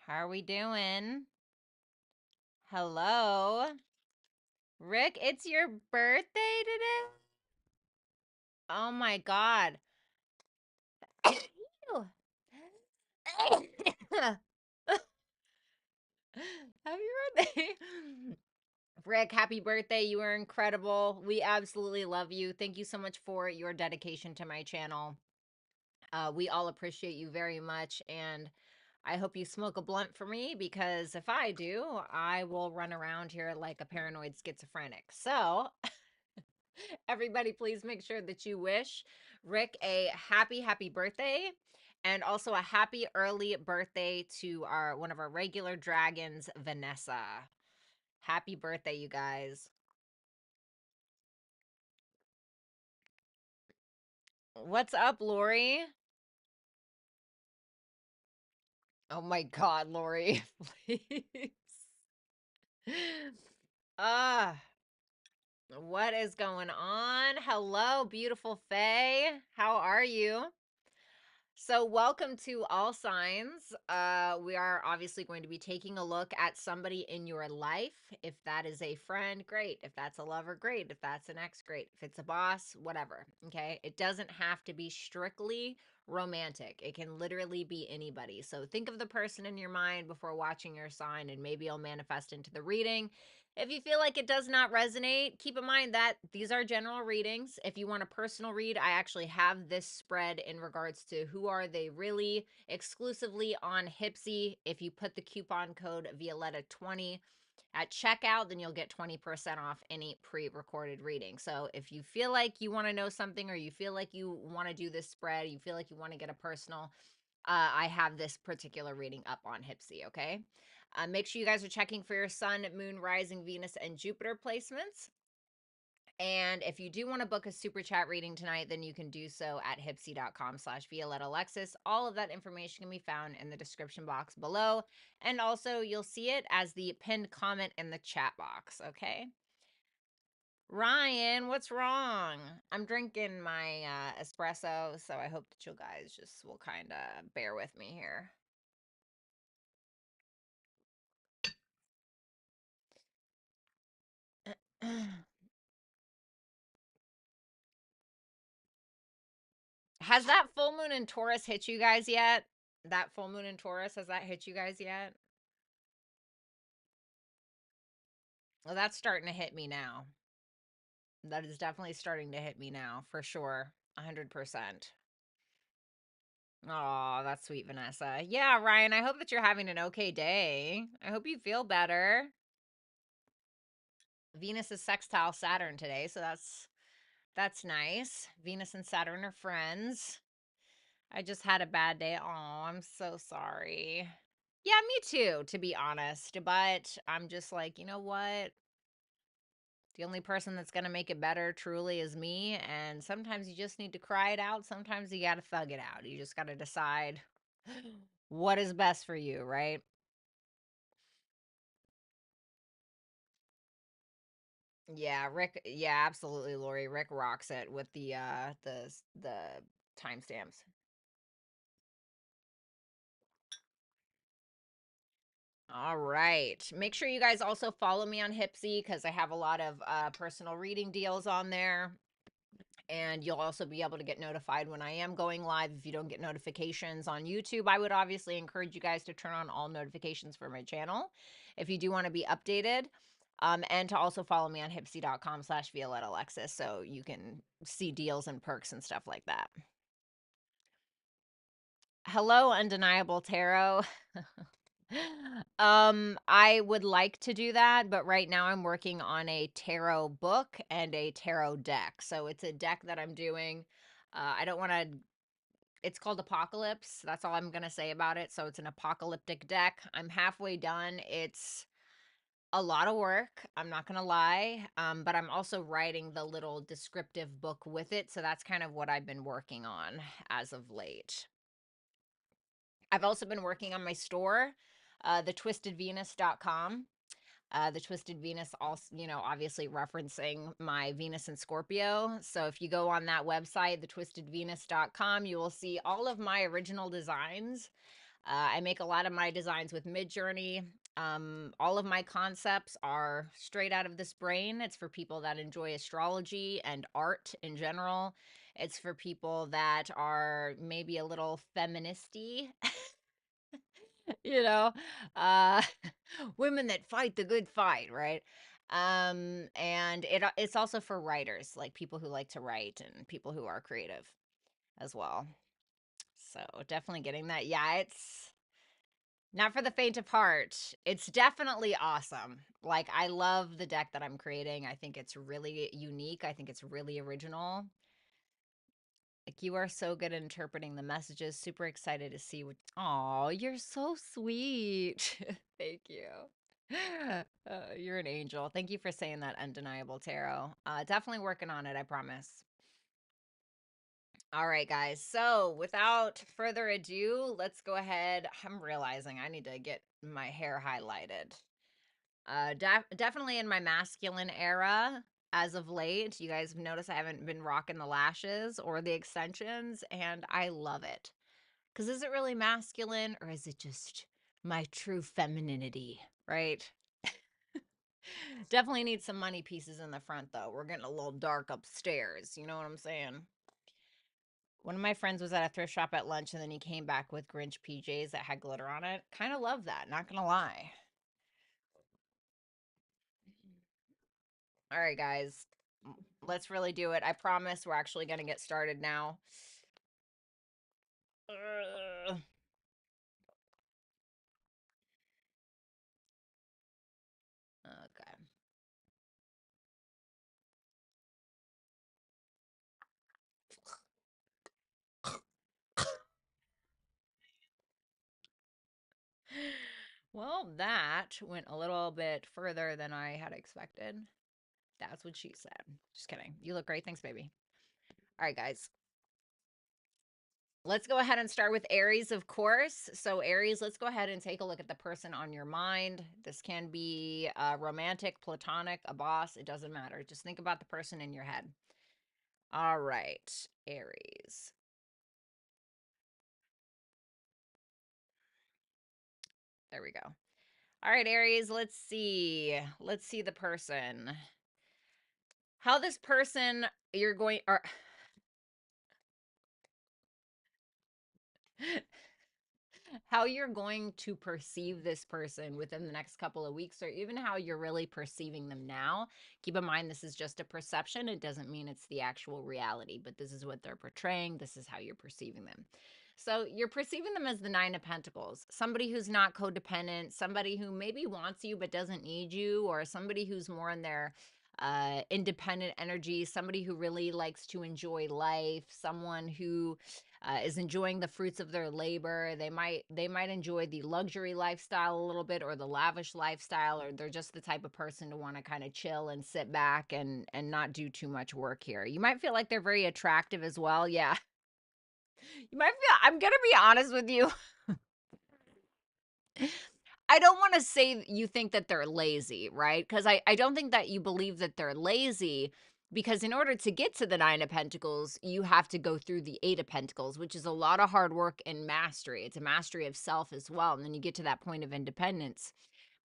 How are we doing? Hello? Rick, it's your birthday today? Oh my God. Ew. Happy birthday. Rick, happy birthday. You are incredible. We absolutely love you. Thank you so much for your dedication to my channel. We all appreciate you very much. And I hope you smoke a blunt for me, because if I do, I will run around here like a paranoid schizophrenic. So, everybody, please make sure that you wish Rick a happy birthday, and also a happy early birthday to our one of our regular dragons, Vanessa. Happy birthday, you guys. What's up, Lori? Oh my God, Lori, please. Ah, what is going on? Hello, beautiful Faye. How are you? So, welcome to All Signs. We are obviously going to be taking a look at somebody in your life. If that is a friend, great. If that's a lover, great. If that's an ex, great. If it's a boss, whatever. Okay. It doesn't have to be strictly romantic, it can literally be anybody. So, think of the person in your mind before watching your sign, and maybe it'll manifest into the reading. If you feel like it does not resonate, keep in mind that these are general readings. If you want a personal read, I actually have this spread in regards to Who Are They Really exclusively on Hypsee. If you put the coupon code Violetta20 at checkout, then you'll get 20% off any pre-recorded reading. So if you feel like you want to know something, or you feel like you want to do this spread, you feel like you want to get a personal, I have this particular reading up on Hypsee, okay? Make sure you guys are checking for your sun, moon, rising, Venus, and Jupiter placements. And if you do want to book a super chat reading tonight, then you can do so at hypsee.com/Violetta Alexis. All of that information can be found in the description box below. And also, you'll see it as the pinned comment in the chat box, okay? Ryan, what's wrong? I'm drinking my espresso, so I hope that you guys just will kind of bear with me here. Has that full moon in Taurus hit you guys yet? That full moon in Taurus, has that hit you guys yet? Well, that's starting to hit me now. That is definitely starting to hit me now, for sure. 100%. Oh, that's sweet, Vanessa. Yeah, Ryan, I hope that you're having an okay day. I hope you feel better. Venus is sextile Saturn today, so that's nice. Venus and Saturn are friends. I just had a bad day. Oh, I'm so sorry. Yeah, me too, to be honest. But I'm just like, you know what? The only person that's going to make it better truly is me. And sometimes you just need to cry it out. Sometimes you got to thug it out. You just got to decide what is best for you, right? Yeah, Rick. Yeah, absolutely, Lori. Rick rocks it with the timestamps. All right. Make sure you guys also follow me on Hypsee, because I have a lot of personal reading deals on there. And you'll also be able to get notified when I am going live. If you don't get notifications on YouTube, I would obviously encourage you guys to turn on all notifications for my channel if you do want to be updated. And to also follow me on hypsee.com/Violetta Alexis, so you can see deals and perks and stuff like that. Hello, Undeniable Tarot. I would like to do that, but right now I'm working on a tarot book and a tarot deck. So it's a deck that I'm doing. I don't want to, it's called Apocalypse. That's all I'm going to say about it. So it's an apocalyptic deck. I'm halfway done. It's a lot of work, I'm not going to lie. But I'm also writing the little descriptive book with it. So that's kind of what I've been working on as of late. I've also been working on my store, thetwistedvenus.com. The Twisted Venus, also, obviously referencing my Venus and Scorpio. So if you go on that website, thetwistedvenus.com, you will see all of my original designs. I make a lot of my designs with Midjourney. All of my concepts are straight out of this brain. It's for people that enjoy astrology and art in general. It's for people that are maybe a little feministy, you know, uh, women that fight the good fight, right? And it's also for writers, like people who like to write and people who are creative as well. So definitely getting that. Yeah, it's not for the faint of heart. It's definitely awesome. Like, I love the deck that I'm creating. I think it's really unique. I think it's really original. Like, you are so good at interpreting the messages. Super excited to see what. Oh, you're so sweet. Thank you. You're an angel. Thank you for saying that, Undeniable Tarot. Definitely working on it, I promise. All right, guys. So without further ado, let's go ahead. I'm realizing I need to get my hair highlighted. Definitely in my masculine era as of late. You guys have noticed I haven't been rocking the lashes or the extensions, and I love it. Because is it really masculine or is it just my true femininity, right? Definitely need some money pieces in the front, though. We're getting a little dark upstairs. You know what I'm saying? One of my friends was at a thrift shop at lunch and then he came back with Grinch PJs that had glitter on it. Kind of love that, not gonna lie. All right, guys, let's really do it. I promise we're actually gonna get started now. Okay. Well, that went a little bit further than I had expected. That's what she said. Just kidding. You look great. Thanks, baby. All right, guys. Let's go ahead and start with Aries, of course. So, Aries, let's go ahead and take a look at the person on your mind. This can be romantic, platonic, a boss. It doesn't matter. Just think about the person in your head. All right, Aries. There we go. All right, Aries, let's see. Let's see the person. How this person you're going or how you're going to perceive this person within the next couple of weeks, or even how you're really perceiving them now. Keep in mind, this is just a perception. It doesn't mean it's the actual reality, but this is what they're portraying. This is how you're perceiving them. So you're perceiving them as the Nine of Pentacles, somebody who's not codependent, somebody who maybe wants you but doesn't need you, or somebody who's more in their independent energy, somebody who really likes to enjoy life, someone who is enjoying the fruits of their labor. They might enjoy the luxury lifestyle a little bit, or the lavish lifestyle, or they're just the type of person to want to kind of chill and sit back and not do too much work here. You might feel like they're very attractive as well. Yeah. You might feel, I'm going to be honest with you. I don't want to say you think that they're lazy, right? Because I don't think that you believe that they're lazy, because in order to get to the Nine of Pentacles, you have to go through the Eight of Pentacles, which is a lot of hard work and mastery. It's a mastery of self as well. And then you get to that point of independence.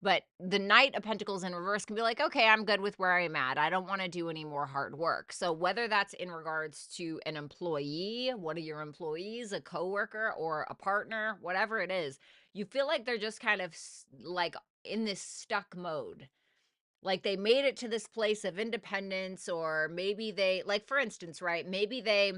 But the Knight of Pentacles in reverse can be like, okay, I'm good with where I'm at. I don't want to do any more hard work. So whether that's in regards to an employee, one of your employees, a coworker, or a partner, whatever it is, you feel like they're just kind of like in this stuck mode. Like they made it to this place of independence, or maybe they, like, for instance, right? Maybe they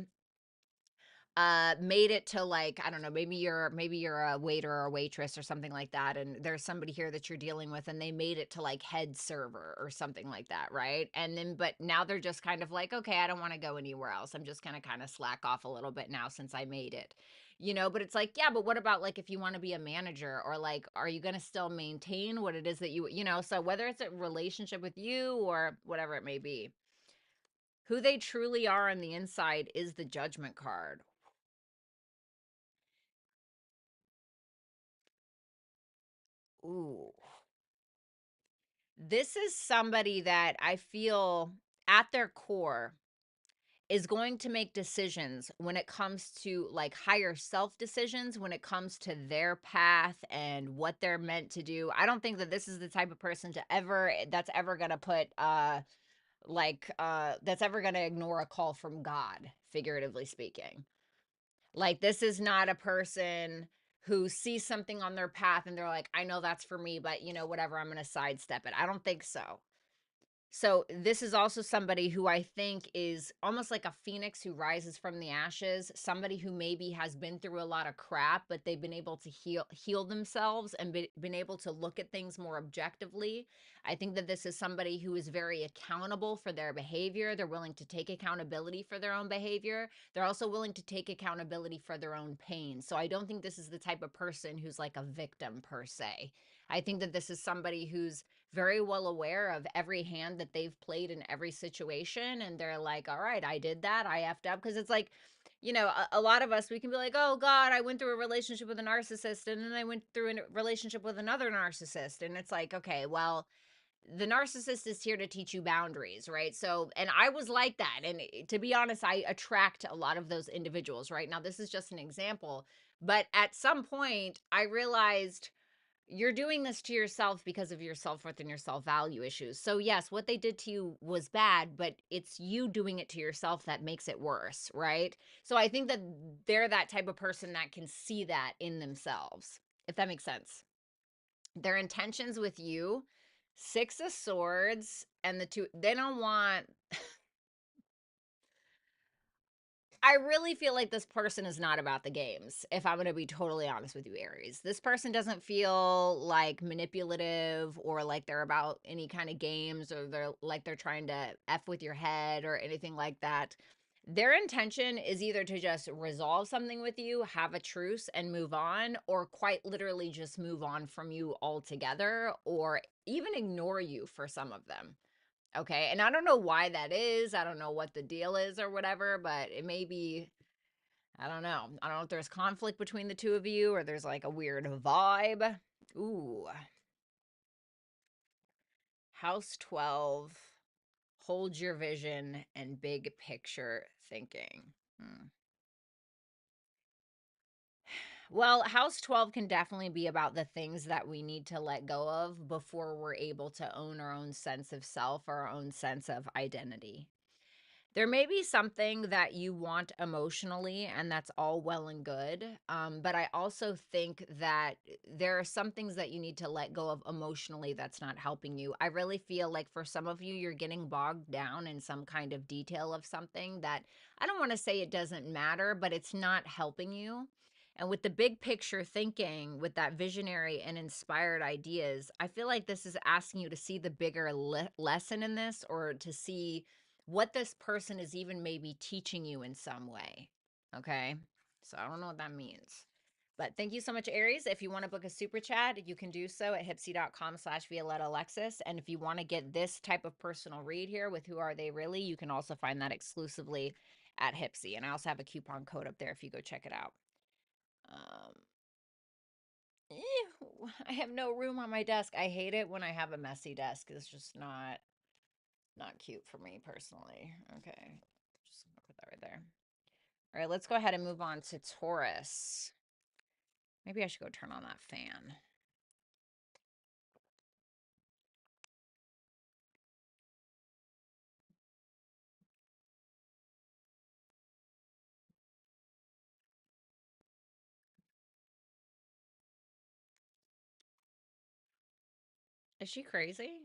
made it to, like, I don't know, maybe you're a waiter or a waitress or something like that, and there's somebody here that you're dealing with and they made it to like head server or something like that, right? And then but now they're just kind of like, okay, I don't want to go anywhere else. I'm just gonna kind of slack off a little bit now since I made it. But it's like, yeah, but what about like if you want to be a manager, or like, are you going to still maintain what it is that so whether it's a relationship with you or whatever it may be, who they truly are on the inside is the Judgment card. Ooh. This is somebody that I feel at their core is going to make decisions when it comes to like higher self decisions, when it comes to their path and what they're meant to do. I don't think that this is the type of person that's ever going to put that's ever going to ignore a call from God, figuratively speaking. Like, this is not a person who sees something on their path and they're like, I know that's for me, but you know, whatever, I'm going to sidestep it. I don't think so. So this is also somebody who I think is almost like a phoenix who rises from the ashes, somebody who maybe has been through a lot of crap, but they've been able to heal themselves and been able to look at things more objectively. I think that this is somebody who is very accountable for their behavior. They're willing to take accountability for their own behavior. They're also willing to take accountability for their own pain. So I don't think this is the type of person who's like a victim per se. I think that this is somebody who's very well aware of every hand that they've played in every situation. And they're like, all right, I did that. I effed up. Because it's like, you know, a lot of us, we can be like, oh God, I went through a relationship with a narcissist and then I went through a relationship with another narcissist. And it's like, okay, well, the narcissist is here to teach you boundaries, right? So, and I was like that. And to be honest, I attract a lot of those individuals, right? Now, this is just an example. But at some point, I realized you're doing this to yourself because of your self-worth and your self-value issues. So yes, what they did to you was bad, but it's you doing it to yourself that makes it worse, right? So I think that they're that type of person that can see that in themselves, if that makes sense. Their intentions with you, Six of Swords and the two, they don't want I really feel like this person is not about the games, if I'm going to be totally honest with you, Aries. This person doesn't feel like manipulative or like they're about any kind of games or they're trying to F with your head or anything like that. Their intention is either to just resolve something with you, have a truce and move on, or quite literally just move on from you altogether or even ignore you for some of them. Okay. And I don't know why that is. I don't know what the deal is or whatever, but it may be, I don't know. I don't know if there's conflict between the two of you or there's like a weird vibe. Ooh. House 12, hold your vision and big picture thinking. Well, House 12 can definitely be about the things that we need to let go of before we're able to own our own sense of self or our own sense of identity. There may be something that you want emotionally, and that's all well and good. But I also think that there are some things that you need to let go of emotionally that's not helping you. I really feel like for some of you, you're getting bogged down in some kind of detail of something that I don't want to say it doesn't matter, but it's not helping you. And with the big picture thinking, with that visionary and inspired ideas, I feel like this is asking you to see the bigger lesson in this or to see what this person is even maybe teaching you in some way. Okay. So I don't know what that means. But thank you so much, Aries. If you want to book a super chat, you can do so at hypsee.com/Violetta Alexis. And if you want to get this type of personal read here with Who Are They Really, you can also find that exclusively at Hypsee. And I also have a coupon code up there if you go check it out. I have no room on my desk. I hate it when I have a messy desk. It's just not cute for me personally. Okay, just gonna put that right there. All right, let's go ahead and move on to Taurus. Maybe I should go turn on that fan. Is she crazy?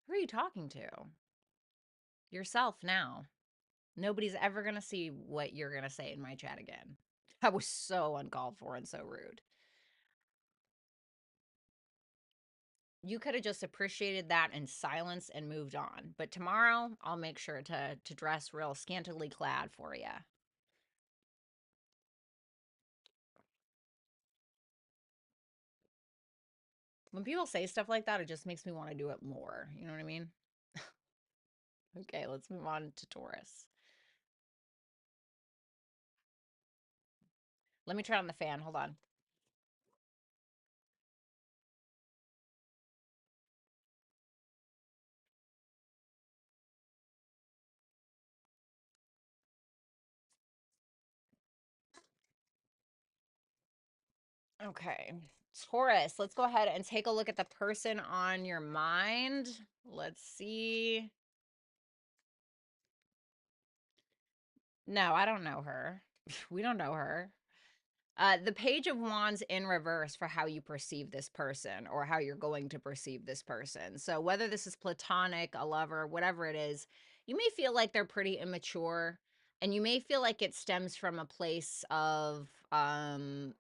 Who are you talking to? Yourself now. Nobody's ever going to see what you're going to say in my chat again. That was so uncalled for and so rude. You could have just appreciated that in silence and moved on. But tomorrow, I'll make sure to dress real scantily clad for you. When people say stuff like that, it just makes me want to do it more. You know what I mean? Okay, let's move on to Taurus. Let me turn on the fan. Hold on. Okay. Taurus, let's go ahead and take a look at the person on your mind. Let's see. No, I don't know her. We don't know her. The Page of Wands in reverse for how you perceive this person or how you're going to perceive this person. So whether this is platonic, a lover, whatever it is, you may feel like they're pretty immature, and you may feel like it stems from a place of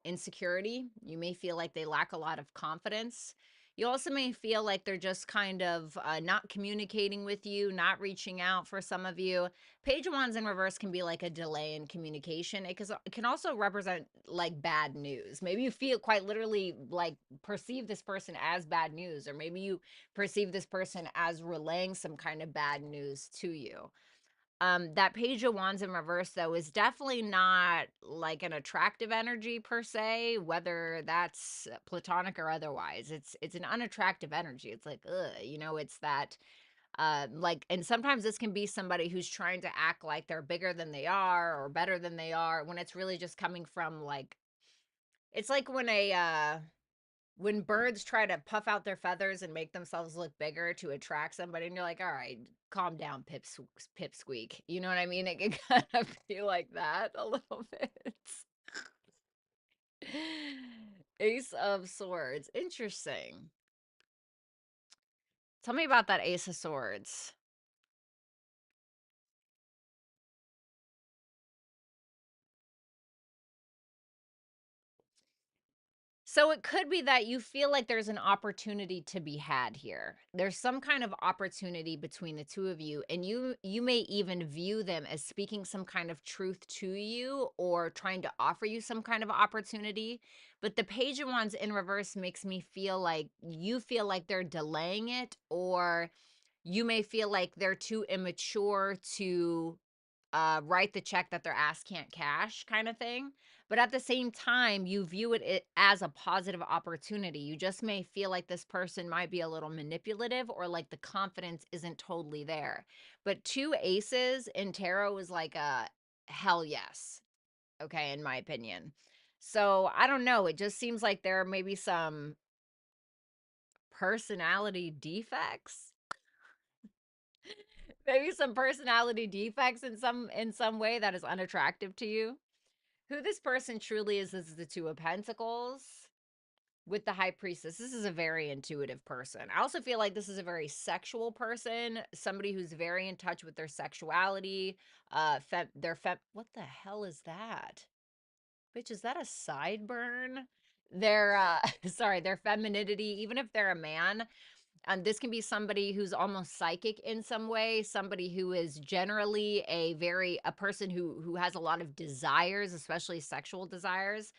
insecurity. You may feel like they lack a lot of confidence. You also may feel like they're just kind of not communicating with you, not reaching out for some of you. Page of Wands in reverse can be like a delay in communication. It can also represent like bad news. Maybe you feel quite literally like perceive this person as bad news, or maybe you perceive this person as relaying some kind of bad news to you. That Page of Wands in reverse, though, is definitely not like an attractive energy per se, whether that's platonic or otherwise. It's an unattractive energy. It's like, ugh, it's that like, and sometimes this can be somebody who's trying to act like they're bigger than they are or better than they are, when it's really just coming from like, it's like when birds try to puff out their feathers and make themselves look bigger to attract somebody, and you're like, all right, calm down, pipsqueak. You know what I mean? It can kind of feel like that a little bit. Ace of Swords, interesting. Tell me about that Ace of Swords. So it could be that you feel like there's an opportunity to be had here. There's some kind of opportunity between the two of you, and you may even view them as speaking some kind of truth to you or trying to offer you some kind of opportunity. But the Page of Wands in reverse makes me feel like you feel like they're delaying it, or you may feel like they're too immature to write the check that their ass can't cash, kind of thing. But at the same time, you view it as a positive opportunity. You just may feel like this person might be a little manipulative, or like the confidence isn't totally there. But two aces in tarot is like a hell yes. Okay, in my opinion. So I don't know. It just seems like there may be some personality defects. Maybe some personality defects in some way that is unattractive to you. Who this person truly is the Two of Pentacles with the High Priestess. This is a very intuitive person. I also feel like this is a very sexual person, somebody who's very in touch with their sexuality, what the hell is that? Bitch, is that a sideburn? Sorry, their femininity, even if they're a man, this can be somebody who's almost psychic in some way, somebody who is generally a person who has a lot of desires, especially sexual desires.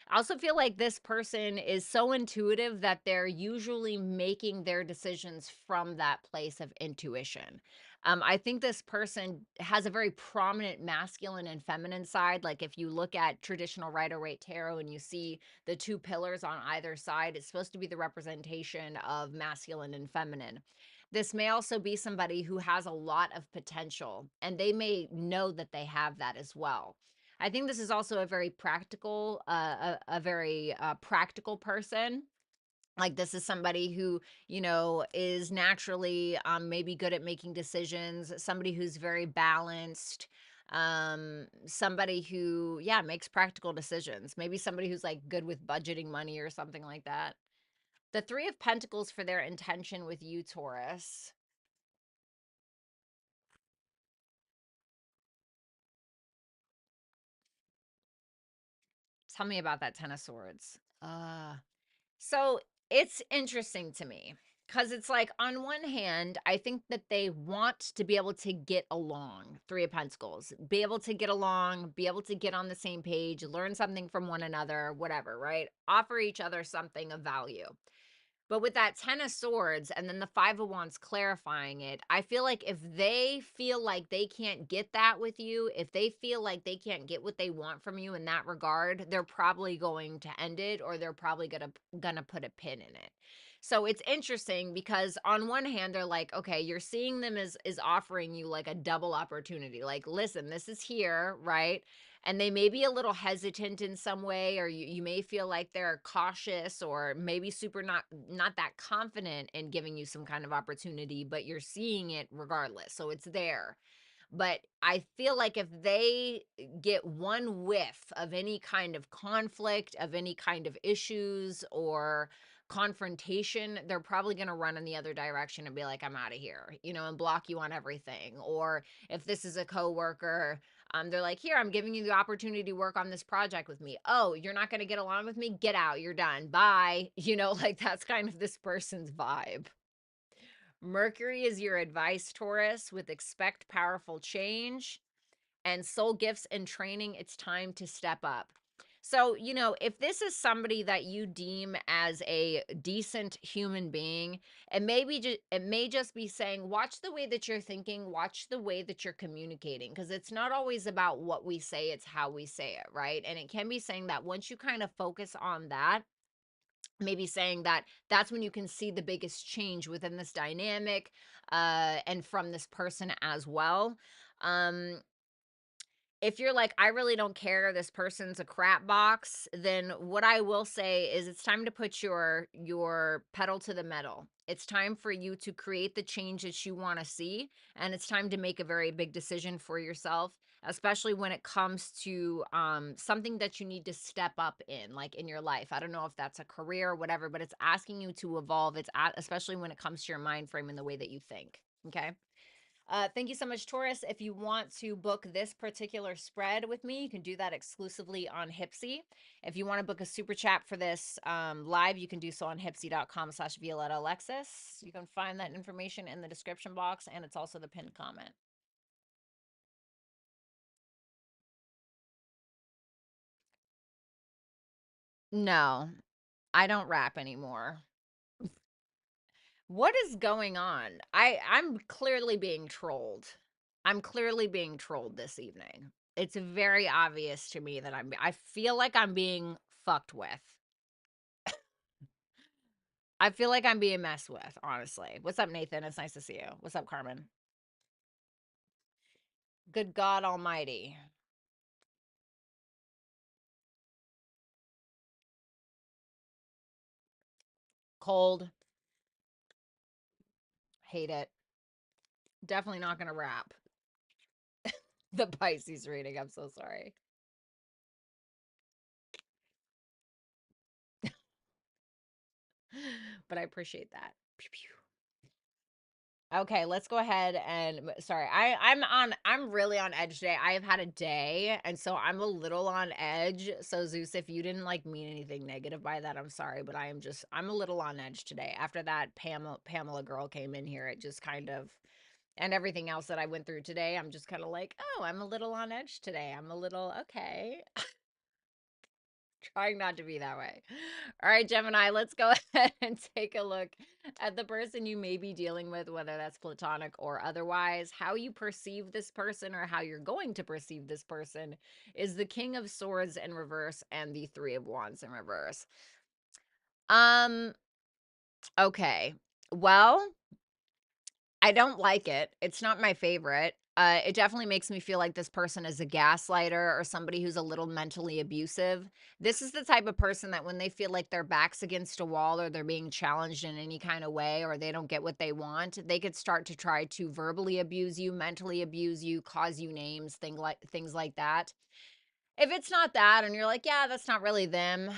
I also feel like this person is so intuitive that they're usually making their decisions from that place of intuition. I think this person has a very prominent masculine and feminine side. Like if you look at traditional Rider-Waite tarot and you see the two pillars on either side, it's supposed to be the representation of masculine and feminine. This may also be somebody who has a lot of potential, and they may know that they have that as well. I think this is also a very practical, a very practical person. Like this is somebody who, is naturally maybe good at making decisions, somebody who's very balanced, somebody who, yeah, makes practical decisions. Maybe somebody who's like good with budgeting money or something like that. The Three of Pentacles for their intention with you, Taurus. Tell me about that Ten of Swords. So it's interesting to me because it's like, on one hand, I think that they want to be able to get along, Three of Pentacles, be able to get along, be able to get on the same page, learn something from one another, whatever, right? Offer each other something of value. But with that Ten of Swords and then the Five of Wands clarifying it, I feel like if they feel like they can't get that with you, if they feel like they can't get what they want from you in that regard, they're probably going to end it, or they're probably gonna put a pin in it. So it's interesting because on one hand they're like, okay, you're seeing them as offering you like a double opportunity. Like, listen, this is here, right? and they may be a little hesitant in some way, or you may feel like they're cautious or maybe super not that confident in giving you some kind of opportunity, but you're seeing it regardless. So it's there. But I feel like if they get one whiff of any kind of conflict, of any kind of issues or confrontation, they're probably going to run in the other direction and be like, I'm out of here, and block you on everything. Or if this is a coworker, they're like, here, I'm giving you the opportunity to work on this project with me. Oh, you're not going to get along with me? Get out. You're done. Bye. Like that's kind of this person's vibe. Mercury is your advice, Taurus, with expect powerful change and soul gifts and training. It's time to step up. So, if this is somebody that you deem as a decent human being, and maybe it may just be saying, watch the way that you're thinking, watch the way that you're communicating, because it's not always about what we say, it's how we say it, right? And it can be saying that once you kind of focus on that, maybe saying that that's when you can see the biggest change within this dynamic, and from this person as well. If you're like, I really don't care, this person's a crap box, then what I will say is it's time to put your pedal to the metal. It's time for you to create the change that you want to see, and it's time to make a very big decision for yourself, especially when it comes to something that you need to step up in, like in your life. I don't know if that's a career or whatever, but it's asking you to evolve. Especially when it comes to your mind frame and the way that you think. Okay. Thank you so much, Taurus. If you want to book this particular spread with me, you can do that exclusively on Hypsee. If you want to book a super chat for this live, you can do so on hypsee.com/Violetta Alexis. You can find that information in the description box, and it's also the pinned comment. No, I don't rap anymore. What is going on? I'm clearly being trolled. I'm clearly being trolled this evening. It's very obvious to me that I feel like I'm being fucked with. I feel like I'm being messed with, honestly. What's up, Nathan? It's nice to see you. What's up, Carmen? Good God Almighty. Cold. Hate it. Definitely not gonna rap. The Pisces reading. I'm so sorry. But I appreciate that. Pew, pew. Okay, let's go ahead and sorry. I'm really on edge today. I have had a day, and so I'm a little on edge. So Zeus, if you didn't like mean anything negative by that, I'm sorry, but I'm a little on edge today. After that Pamela girl came in here, it just kind of, and everything else that I went through today, I'm just kind of like, "Oh, I'm a little on edge today. I'm a little okay." Trying not to be that way. All right, Gemini, let's go ahead and take a look at the person you may be dealing with, whether that's platonic or otherwise. How you perceive this person or how you're going to perceive this person is the King of Swords in reverse and the Three of Wands in reverse. Okay. Well, I don't like it. It's not my favorite. It definitely makes me feel like this person is a gaslighter or somebody who's a little mentally abusive. This is the type of person that when they feel like their back's against a wall or they're being challenged in any kind of way or they don't get what they want, they could start to try to verbally abuse you, mentally abuse you, cause you names, things like that. If it's not that and you're like, yeah, that's not really them,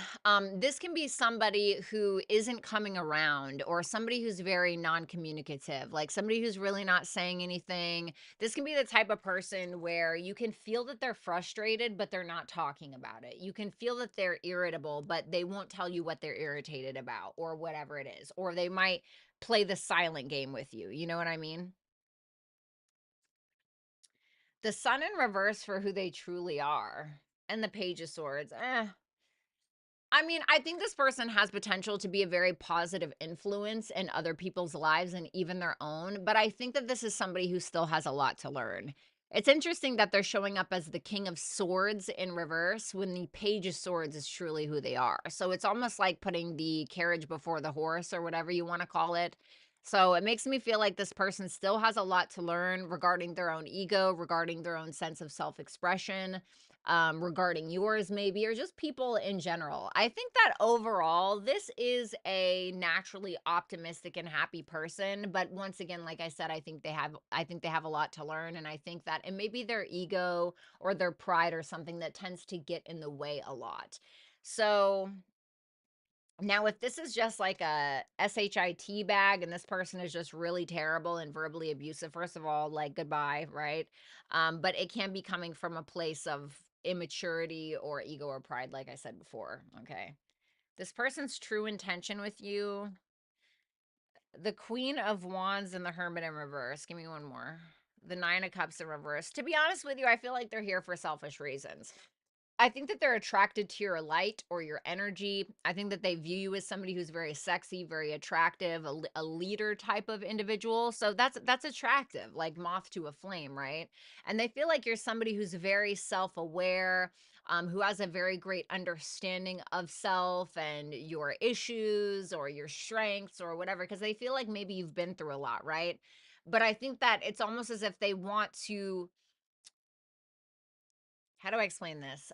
this can be somebody who isn't coming around or somebody who's very non-communicative, like somebody who's really not saying anything. This can be the type of person where you can feel that they're frustrated, but they're not talking about it. You can feel that they're irritable, but they won't tell you what they're irritated about or whatever it is. Or they might play the silent game with you. You know what I mean? The Sun in reverse for who they truly are. And the Page of Swords. I mean, I think this person has potential to be a very positive influence in other people's lives and even their own. But I think that this is somebody who still has a lot to learn. It's interesting that they're showing up as the King of Swords in reverse when the Page of Swords is truly who they are. So it's almost like putting the carriage before the horse or whatever you want to call it. So it makes me feel like this person still has a lot to learn regarding their own ego, regarding their own sense of self expression. regarding yours maybe, or just people in general. I think that overall this is a naturally optimistic and happy person, but once again, like I said, I think they have a lot to learn, and I think that it may be their ego or their pride or something that tends to get in the way a lot. So now, if this is just like a SHIT bag and this person is just really terrible and verbally abusive, first of all, like goodbye, right? But it can be coming from a place of immaturity or ego or pride, like I said before. Okay. This person's true intention with you, the Queen of Wands and the Hermit in reverse. Give me one more. The Nine of Cups in reverse. To be honest with you, I feel like they're here for selfish reasons. I think that they're attracted to your light or your energy. I think that they view you as somebody who's very sexy, very attractive, a leader type of individual. So that's attractive, like moth to a flame, right? And they feel like you're somebody who's very self-aware, who has a very great understanding of self and your issues or your strengths or whatever, because they feel like maybe you've been through a lot, right? But I think that it's almost as if they want to, how do I explain this?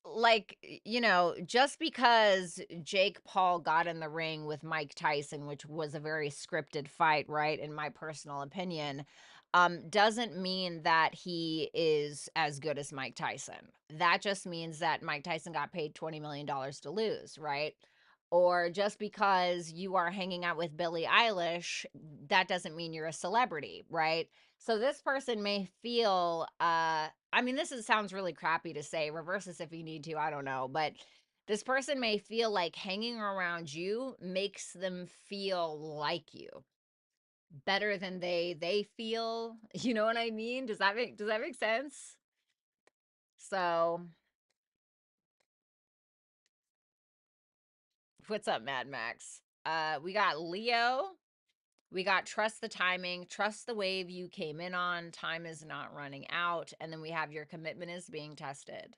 Like, just because Jake Paul got in the ring with Mike Tyson, which was a very scripted fight, right, in my personal opinion, doesn't mean that he is as good as Mike Tyson. That just means that Mike Tyson got paid $20 million to lose, right? Or just because you are hanging out with Billie Eilish, that doesn't mean you're a celebrity, right? So this person may feel, I mean, sounds really crappy to say. Reverse this if you need to, I don't know. But this person may feel like hanging around you makes them feel like you better than they feel. You know what I mean? Does that make sense? So, what's up, Mad Max? We got Leo. We got trust the timing, trust the wave you came in on, time is not running out, and then we have your commitment is being tested.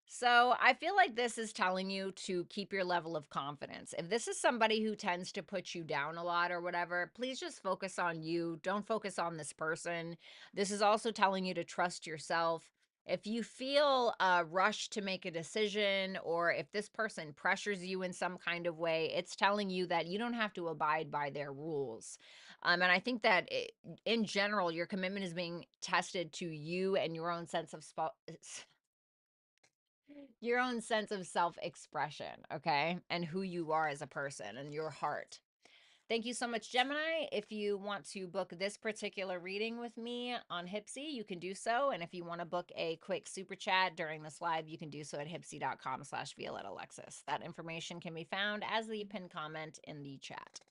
So I feel like this is telling you to keep your level of confidence. If this is somebody who tends to put you down a lot or whatever, please just focus on you. Don't focus on this person. This is also telling you to trust yourself. If you feel rushed to make a decision, or if this person pressures you in some kind of way, it's telling you that you don't have to abide by their rules. And I think that in general, your commitment is being tested to you and your own sense of your own sense of self-expression, okay? And who you are as a person and your heart. Thank you so much, Gemini. If you want to book this particular reading with me on Hypsee, you can do so. And if you want to book a quick super chat during this live, you can do so at hypsee.com/Violetta Alexis. That information can be found as the pinned comment in the chat.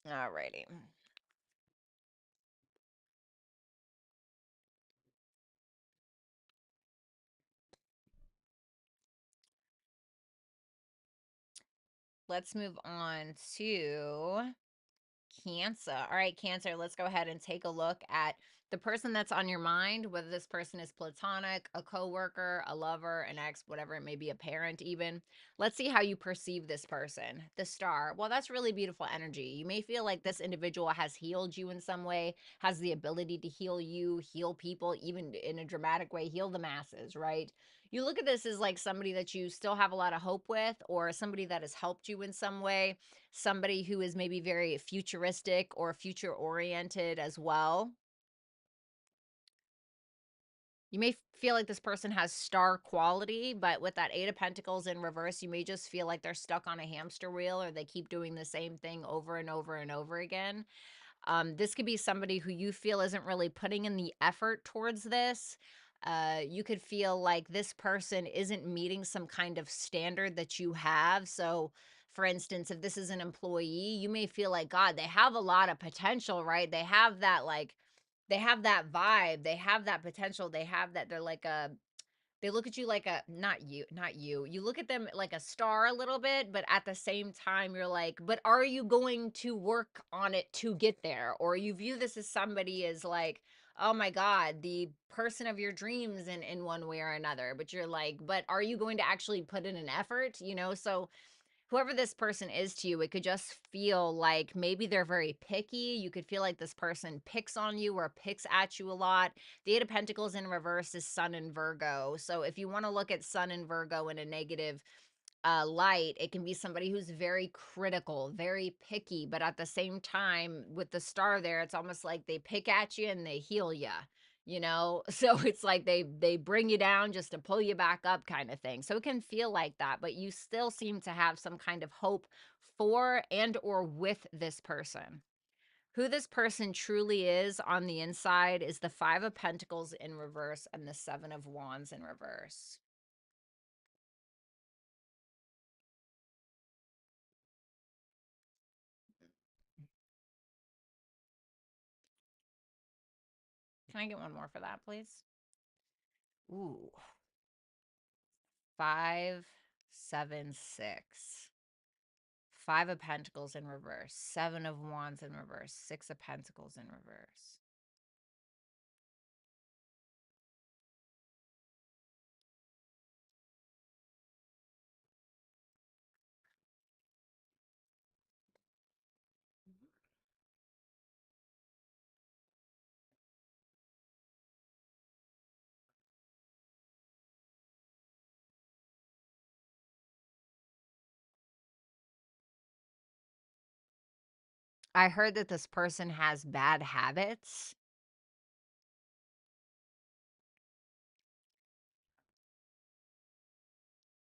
Alrighty. Let's move on to Cancer. All right, Cancer, let's go ahead and take a look at the person that's on your mind, whether this person is platonic, a coworker, a lover, an ex, whatever it may be, a parent even. Let's see how you perceive this person. The Star. Well, that's really beautiful energy. You may feel like this individual has healed you in some way, has the ability to heal you, heal people, even in a dramatic way, heal the masses, right? You look at this as like somebody that you still have a lot of hope with, or somebody that has helped you in some way, somebody who is maybe very futuristic or future oriented as well. You may feel like this person has star quality, but with that Eight of Pentacles in reverse, you may just feel like they're stuck on a hamster wheel, or they keep doing the same thing over and over and over again. This could be somebody who you feel isn't really putting in the effort towards this. You could feel like this person isn't meeting some kind of standard that you have. So, for instance, if this is an employee, you may feel like, God, they have a lot of potential, right? They have that, like, they have that vibe, they have that potential, they have that, they're like a, they look at you like a, not you, you look at them like a star a little bit, but at the same time you're like, but are you going to work on it to get there? Or you view this as somebody as like, oh my God, the person of your dreams in one way or another. But you're like, but are you going to actually put in an effort? So whoever this person is to you, it could just feel like maybe they're very picky. You could feel like this person picks on you or picks at you a lot. The Eight of Pentacles in reverse is Sun in Virgo. So if you want to look at Sun in Virgo in a negative light, it can be somebody who's very critical, very picky, but at the same time, with the star there, it's almost like they pick at you and they heal you. So it's like they bring you down just to pull you back up, kind of thing. So it can feel like that, but you still seem to have some kind of hope for and or with this person. Who this person truly is on the inside is the Five of Pentacles in reverse and the Seven of Wands in reverse. Can I get one more for that, please? Ooh. 5, 7, 6. Five of Pentacles in reverse. Seven of Wands in reverse. Six of Pentacles in reverse. I heard that this person has bad habits.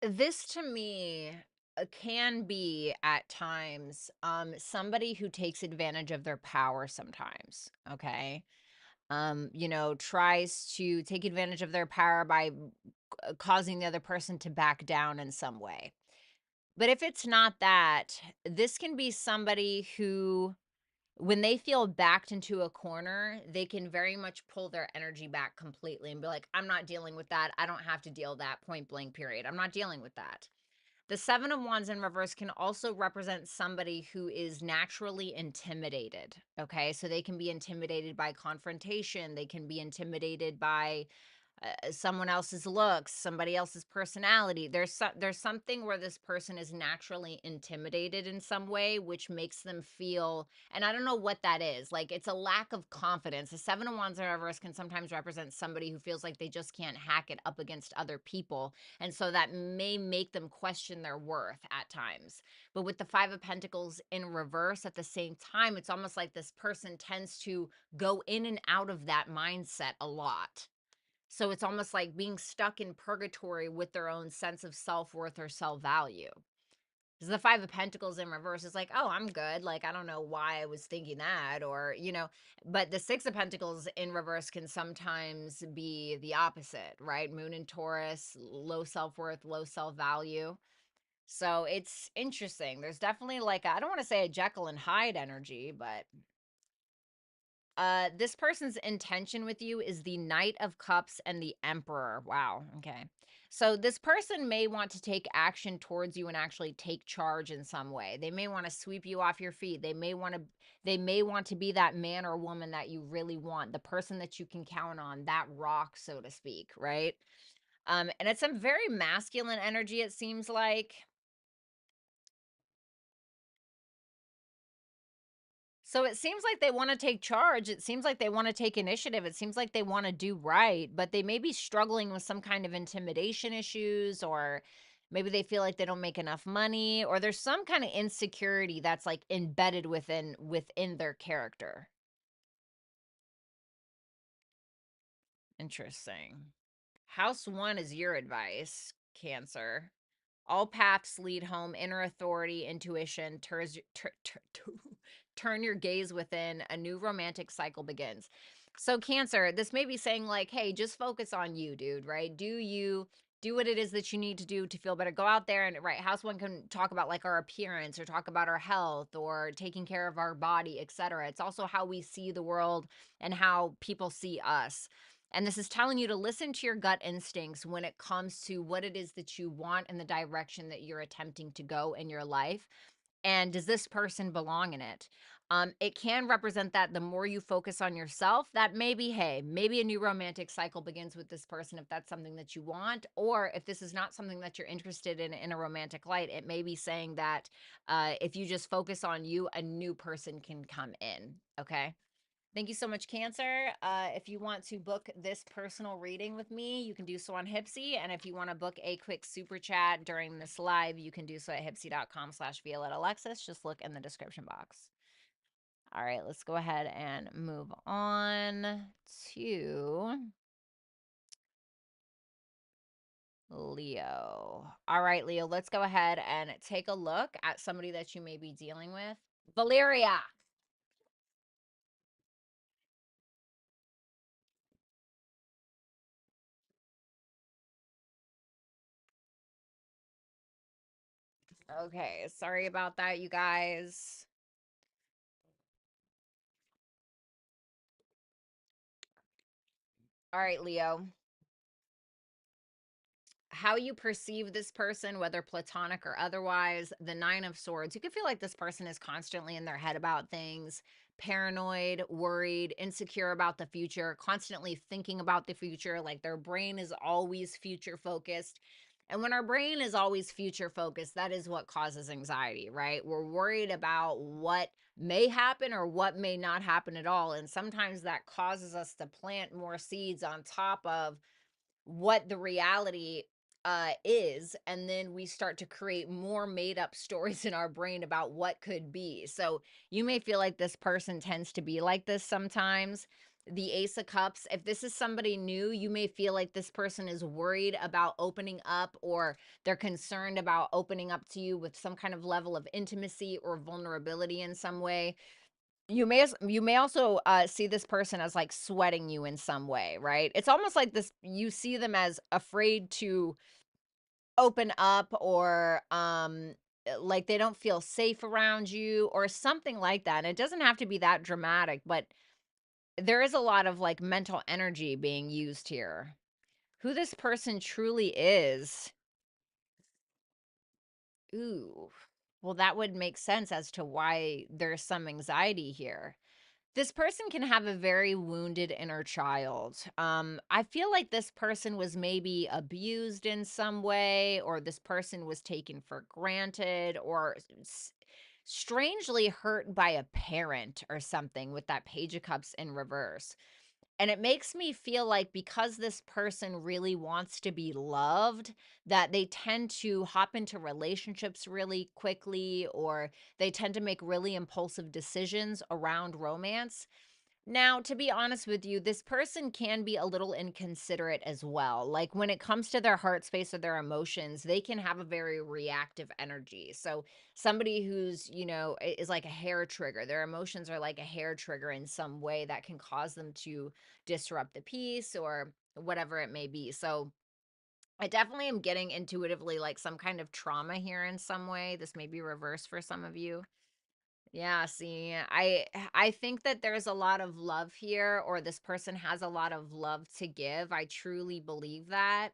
This to me can be at times somebody who takes advantage of their power sometimes, okay? Tries to take advantage of their power by causing the other person to back down in some way. But if it's not that, this can be somebody who, when they feel backed into a corner, they can very much pull their energy back completely and be like, I'm not dealing with that. I don't have to deal that, point blank, period. I'm not dealing with that. The Seven of Wands in reverse can also represent somebody who is naturally intimidated. Okay. So they can be intimidated by confrontation. They can be intimidated by someone else's looks, somebody else's personality. There's something where this person is naturally intimidated in some way, which makes them feel, and I don't know what that is. Like, it's a lack of confidence. The Seven of Wands in reverse can sometimes represent somebody who feels like they just can't hack it up against other people, and so that may make them question their worth at times. But with the Five of Pentacles in reverse, at the same time, it's almost like this person tends to go in and out of that mindset a lot. So it's almost like being stuck in purgatory with their own sense of self-worth or self-value. Because the Five of Pentacles in reverse is like, oh, I'm good. Like, I don't know why I was thinking that, but the Six of Pentacles in reverse can sometimes be the opposite, right? Moon in Taurus, low self-worth, low self-value. So it's interesting. There's definitely like, I don't want to say a Jekyll and Hyde energy, but this person's intention with you is the Knight of Cups and the Emperor. Wow. Okay. So this person may want to take action towards you and actually take charge in some way. They may want to sweep you off your feet. They may want to be that man or woman that you really want, the person that you can count on, that rock, so to speak, right? And it's some very masculine energy, it seems like. So it seems like they wanna take charge, it seems like they wanna take initiative, it seems like they wanna do right, but they may be struggling with some kind of intimidation issues, or maybe they feel like they don't make enough money, or there's some kinda insecurity that's, like, embedded within their character. Interesting. House 1 is your advice, Cancer. All paths lead home, inner authority, intuition, turn your gaze within, a new romantic cycle begins. So, Cancer, this may be saying, like, hey, just focus on you, dude, right? Do what it is that you need to do to feel better? Go out there and, right, House 1 can talk about like our appearance or talk about our health or taking care of our body, etc. It's also how we see the world and how people see us. And this is telling you to listen to your gut instincts when it comes to what it is that you want and the direction that you're attempting to go in your life. And does this person belong in it? It can represent that the more you focus on yourself, that maybe, hey, maybe a new romantic cycle begins with this person if that's something that you want, or if this is not something that you're interested in a romantic light, it may be saying that if you just focus on you, a new person can come in. Okay. Thank you so much, Cancer. If you want to book this personal reading with me, you can do so on Hypsee. And if you want to book a quick super chat during this live, you can do so at hypsee.com/Violetta Alexis. Just look in the description box. All right, let's go ahead and move on to Leo. All right, Leo, let's go ahead and take a look at somebody that you may be dealing with. Valeria. Okay, sorry about that, you guys. All right, Leo. How you perceive this person, whether platonic or otherwise, the Nine of Swords, you can feel like this person is constantly in their head about things, paranoid, worried, insecure about the future, constantly thinking about the future, like their brain is always future focused. And when our brain is always future focused, that is what causes anxiety, right? We're worried about what may happen or what may not happen at all. And sometimes that causes us to plant more seeds on top of what the reality is, and then we start to create more made up stories in our brain about what could be. So you may feel like this person tends to be like this sometimes. The Ace of Cups, if this is somebody new, you may feel like this person is worried about opening up, or they're concerned about opening up to you with some kind of level of intimacy or vulnerability in some way. You may also see this person as like sweating you in some way, right? It's almost like this, you see them as afraid to open up, or like they don't feel safe around you or something like that. And it doesn't have to be that dramatic, but there is a lot of like mental energy being used here. Who this person truly is, ooh, well, that would make sense as to why there's some anxiety here. This person can have a very wounded inner child. I feel like this person was maybe abused in some way, or this person was taken for granted, or strangely hurt by a parent or something, with that Page of Cups in reverse. And it makes me feel like because this person really wants to be loved, that they tend to hop into relationships really quickly, or they tend to make really impulsive decisions around romance. Now, to be honest with you, this person can be a little inconsiderate as well. Like when it comes to their heart space or their emotions, they can have a very reactive energy. So, somebody who's, is like a hair trigger, their emotions are like a hair trigger in some way that can cause them to disrupt the peace or whatever it may be. So, I definitely am getting intuitively like some kind of trauma here in some way. This may be reversed for some of you. Yeah, see, I think that there's a lot of love here, or this person has a lot of love to give. I truly believe that.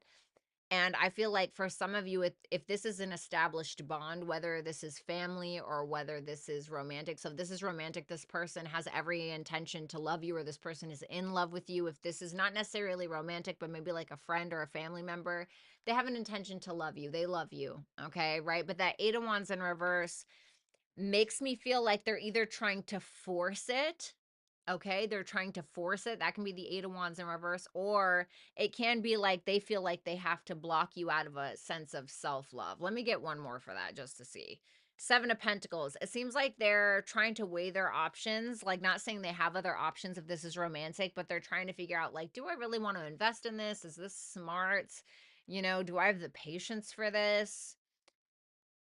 And I feel like for some of you, if this is an established bond, whether this is family or whether this is romantic. So if this is romantic, this person has every intention to love you, or this person is in love with you. If this is not necessarily romantic, but maybe like a friend or a family member, they have an intention to love you. They love you. Okay, right? But that Eight of Wands in reverse makes me feel like they're either trying to force it. Okay, they're trying to force it. That can be the Eight of Wands in reverse, or it can be like they feel like they have to block you out of a sense of self-love. Let me get one more for that just to see. Seven of Pentacles. It seems like they're trying to weigh their options, like not saying they have other options if this is romantic, but they're trying to figure out like, do I really want to invest in this? Is this smart? Do I have the patience for this?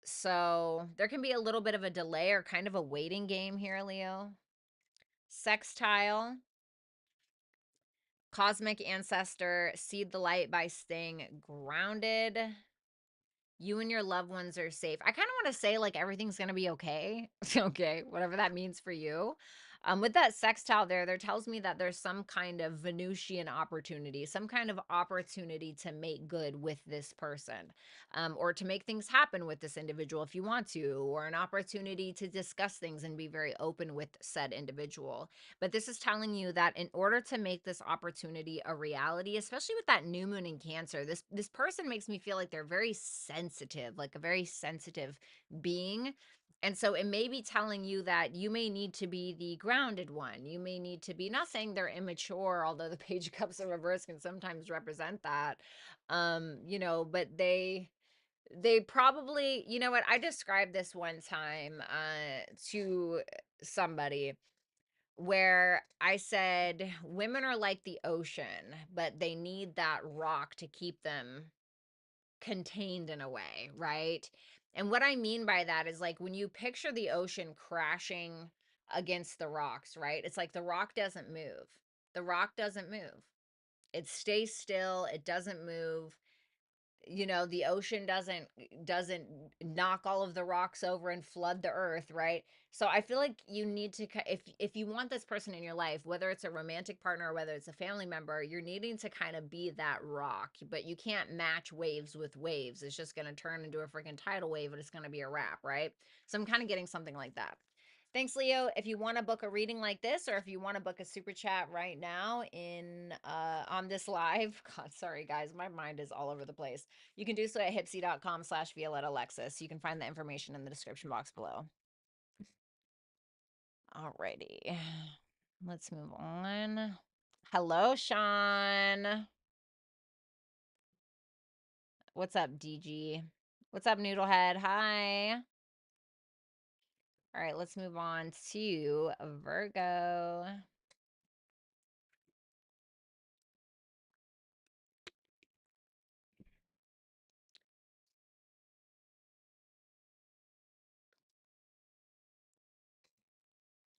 So there can be a little bit of a delay or kind of a waiting game here, Leo. Sextile, cosmic ancestor, seed the light by staying grounded. You and your loved ones are safe. I kind of want to say like everything's going to be okay. Okay, whatever that means for you. With that sextile there tells me that there's some kind of Venusian opportunity, some kind of opportunity to make good with this person, or to make things happen with this individual if you want to, or an opportunity to discuss things and be very open with said individual. But this is telling you that in order to make this opportunity a reality, especially with that new moon in Cancer, this person makes me feel like they're very sensitive, like a very sensitive being. And so it may be telling you that you may need to be the grounded one. You may need to be, not saying they're immature, although the Page of Cups in reverse can sometimes represent that. But they probably, you know what, I described this one time to somebody where I said women are like the ocean, but they need that rock to keep them contained in a way, right? And what I mean by that is like when you picture the ocean crashing against the rocks, right? It's like the rock doesn't move. The rock doesn't move. It stays still, it doesn't move. The ocean doesn't knock all of the rocks over and flood the earth, right? So I feel like you need to, if you want this person in your life, whether it's a romantic partner or whether it's a family member, you're needing to kind of be that rock. But you can't match waves with waves. It's just going to turn into a freaking tidal wave and it's going to be a wrap, right? So I'm kind of getting something like that. Thanks, Leo. If you want to book a reading like this, or if you want to book a super chat right now in on this live, God, sorry guys, my mind is all over the place. You can do so at hypsee.com/Violetta Alexis. You can find the information in the description box below. Alrighty, let's move on. Hello, Sean. What's up, DG? What's up, Noodlehead? Hi. All right, let's move on to Virgo.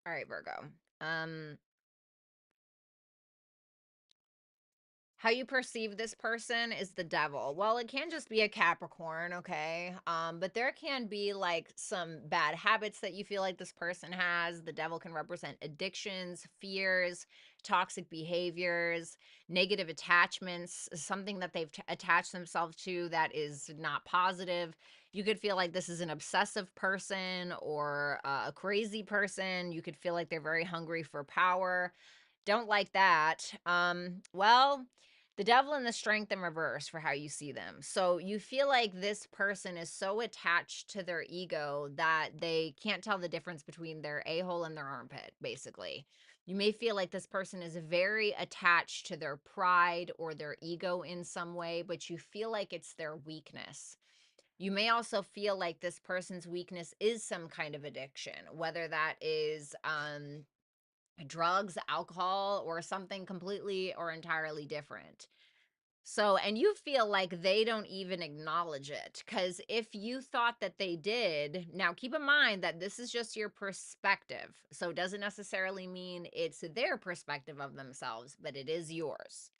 All right, Virgo. How you perceive this person is the devil. Well, it can just be a Capricorn, okay? But there can be like some bad habits that you feel like this person has. The devil can represent addictions, fears, toxic behaviors, negative attachments, something that they've attached themselves to that is not positive. You could feel like this is an obsessive person or a crazy person. You could feel like they're very hungry for power. Don't like that. Well, the devil and the strength in reverse for how you see them. So you feel like this person is so attached to their ego that they can't tell the difference between their a-hole and their armpit, basically. You may feel like this person is very attached to their pride or their ego in some way, but you feel like it's their weakness. You may also feel like this person's weakness is some kind of addiction, whether that is drugs, alcohol, or something completely or entirely different. So, and you feel like they don't even acknowledge it. Because if you thought that they did, now keep in mind that this is just your perspective. So, it doesn't necessarily mean it's their perspective of themselves, but it is yours.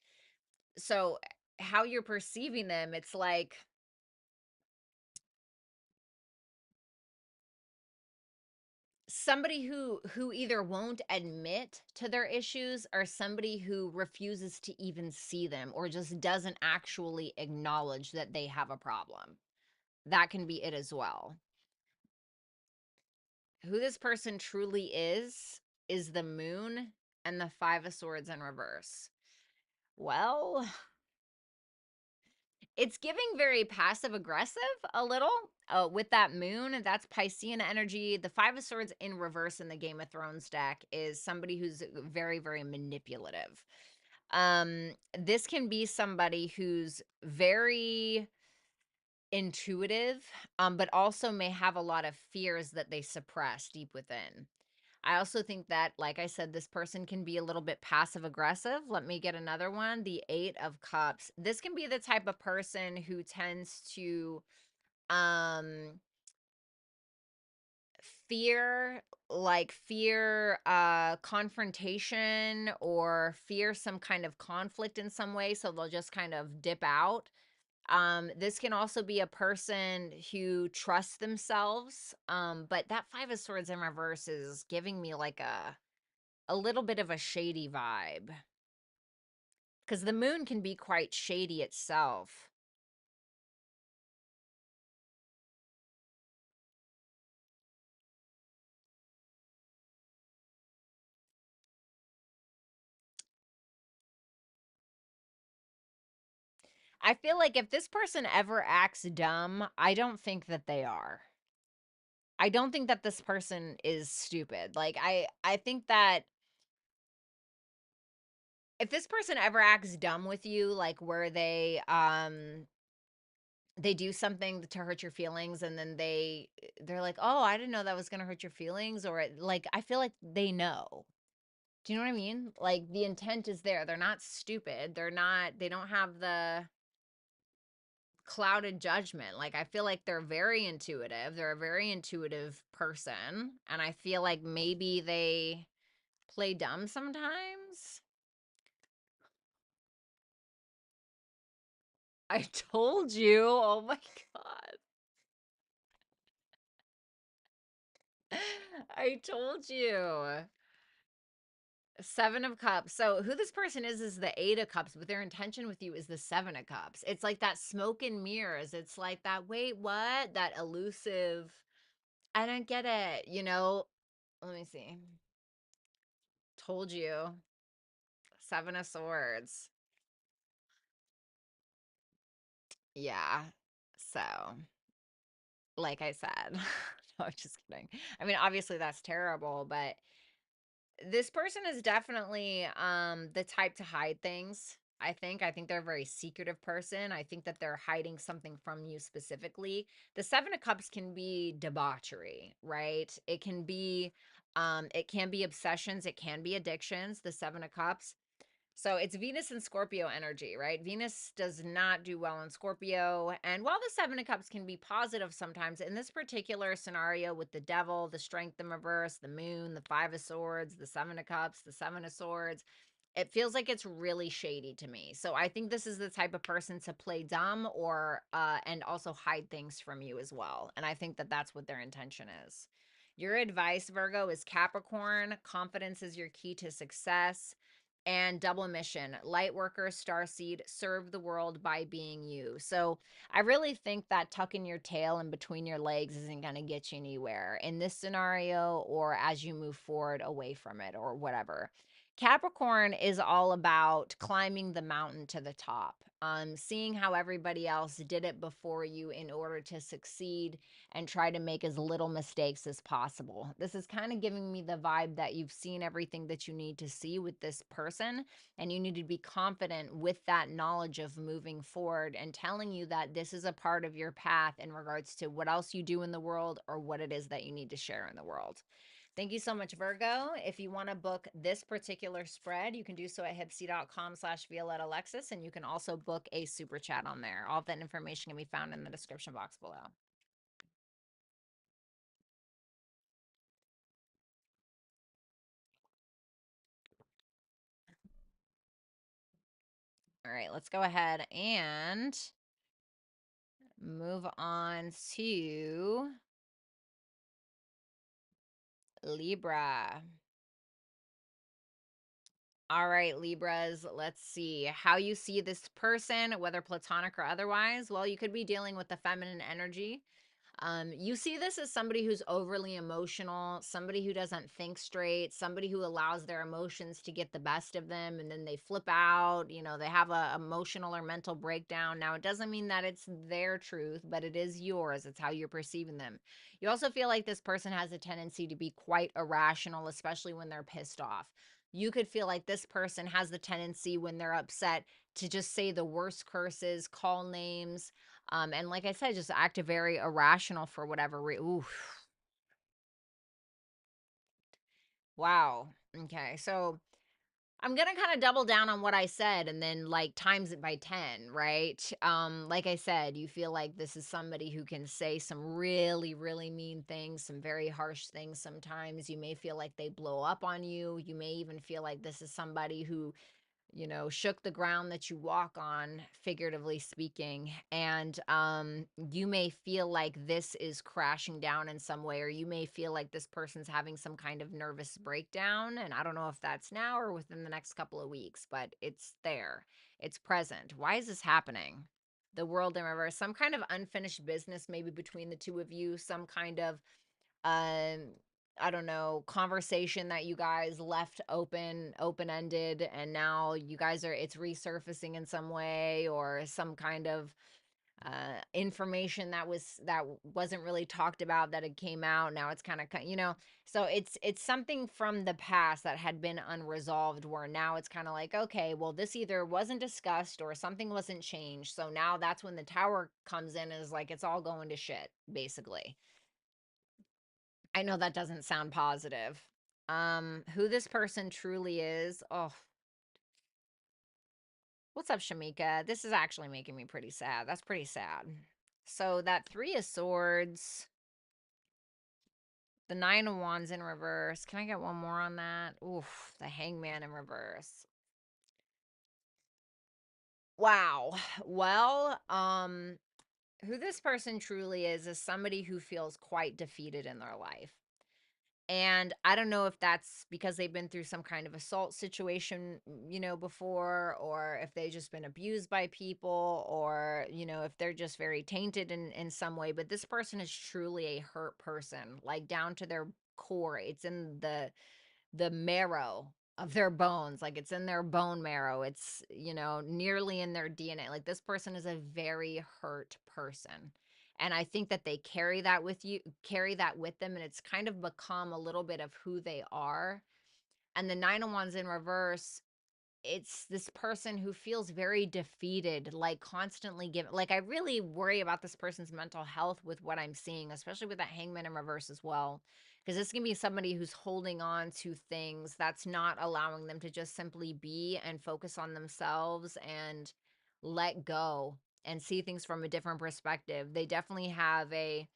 So, how you're perceiving them, it's like somebody who either won't admit to their issues or somebody who refuses to even see them or just doesn't actually acknowledge that they have a problem. That can be it as well. Who this person truly is the moon and the 5 of swords in reverse. Well, it's giving very passive aggressive a little with that moon. That's Piscean energy. The 5 of swords in reverse in the Game of Thrones deck is somebody who's very, very manipulative. This can be somebody who's very intuitive, but also may have a lot of fears that they suppress deep within. I also think that, like I said, this person can be a little bit passive aggressive. Let me get another one. The 8 of Cups. This can be the type of person who tends to um fear confrontation or fear some kind of conflict in some way, so they'll just kind of dip out. This can also be a person who trusts themselves. But that 5 of swords in reverse is giving me like a little bit of a shady vibe. Because the moon can be quite shady itself. I feel like if this person ever acts dumb, I don't think that they are. I don't think that this person is stupid. Like I think that if this person ever acts dumb with you, like where they do something to hurt your feelings and then they're like, "Oh, I didn't know that was going to hurt your feelings," or like I feel like they know. Do you know what I mean? Like the intent is there. They're not stupid. They don't have the clouded judgment. Like I feel like they're very intuitive. They're a very intuitive person, and I feel like maybe they play dumb sometimes. I told you. Oh my god. I told you. Seven of Cups. So who this person is the Eight of Cups, but their intention with you is the Seven of Cups. It's like that smoke and mirrors. It's like that, wait, what? That elusive, I don't get it, you know? Let me see. Told you. Seven of Swords. Yeah. So, like I said, no, I'm just kidding. I mean, obviously that's terrible, but this person is definitely the type to hide things. I think they're a very secretive person. I think that they're hiding something from you specifically. The 7 of cups can be debauchery, right? It can be obsessions, it can be addictions, the 7 of cups. So it's Venus and Scorpio energy, right? Venus does not do well in Scorpio. And while the Seven of Cups can be positive sometimes, in this particular scenario with the devil, the strength in reverse, the moon, the Five of Swords, the Seven of Cups, the Seven of Swords, it feels like it's really shady to me. So I think this is the type of person to play dumb or and also hide things from you as well. And I think that that's what their intention is. Your advice, Virgo, is Capricorn. Confidence is your key to success. And double mission, light worker, starseed, serve the world by being you. So I really think that tucking your tail in between your legs isn't going to get you anywhere in this scenario or as you move forward away from it or whatever. Capricorn is all about climbing the mountain to the top, seeing how everybody else did it before you in order to succeed and try to make as little mistakes as possible. This is kind of giving me the vibe that you've seen everything that you need to see with this person, and you need to be confident with that knowledge of moving forward and telling you that this is a part of your path in regards to what else you do in the world or what it is that you need to share in the world. Thank you so much, Virgo. If you want to book this particular spread, you can do so at hypsee.com/Violetta Alexis, and you can also book a super chat on there. All of that information can be found in the description box below. All right, let's go ahead and move on to Libra. All right, Libras, let's see how you see this person, whether platonic or otherwise. Well, you could be dealing with the feminine energy. You see this as somebody who's overly emotional, somebody who doesn't think straight, somebody who allows their emotions to get the best of them and then they flip out, they have a emotional or mental breakdown. Now, it doesn't mean that it's their truth, but it is yours. It's how you're perceiving them. You also feel like this person has a tendency to be quite irrational, especially when they're pissed off. You could feel like this person has the tendency when they're upset to just say the worst curses, call names, and like I said, just act very irrational for whatever reason. Oof. Wow. Okay. So I'm going to kind of double down on what I said and then like times it by 10, right? Like I said, you feel like this is somebody who can say some really, really mean things, some very harsh things sometimes. You may feel like they blow up on you. You may even feel like this is somebody who you know, shook the ground that you walk on, figuratively speaking. And you may feel like this is crashing down in some way, or you may feel like this person's having some kind of nervous breakdown. And I don't know if that's now or within the next couple of weeks, but it's there. It's present. Why is this happening? The world in reverse, some kind of unfinished business, maybe between the two of you, some kind of um I don't know, conversation that you guys left open-ended, and now you guys are, it's resurfacing in some way, or some kind of information that wasn't really talked about, that it came out, now it's kind of, you know. So it's something from the past that had been unresolved, where now it's kind of like, okay, well, this either wasn't discussed or something wasn't changed, so now that's when the Tower comes in and is like, it's all going to shit, basically. I know that doesn't sound positive. Who this person truly is. Oh, what's up, Shamika? This is actually making me pretty sad. That's pretty sad. So that 3 of Swords, the 9 of Wands in reverse. Can I get one more on that? Oof, the Hangman in reverse. Wow. Well, who this person truly is somebody who feels quite defeated in their life. And I don't know if that's because they've been through some kind of assault situation, you know, before, or if they've just been abused by people, or, you know, if they're just very tainted in some way. But this person is truly a hurt person, like down to their core. It's in the marrow of their bones, like it's in their bone marrow. It's, you know, nearly in their DNA. Like this person is a very hurt person. And I think that they carry that with them, and it's kind of become a little bit of who they are. And the 9 of Wands in reverse, it's this person who feels very defeated, like constantly give, like I really worry about this person's mental health with what I'm seeing, especially with that Hangman in reverse as well, because this can be somebody who's holding on to things that's not allowing them to just simply be and focus on themselves and let go and see things from a different perspective. They definitely have a,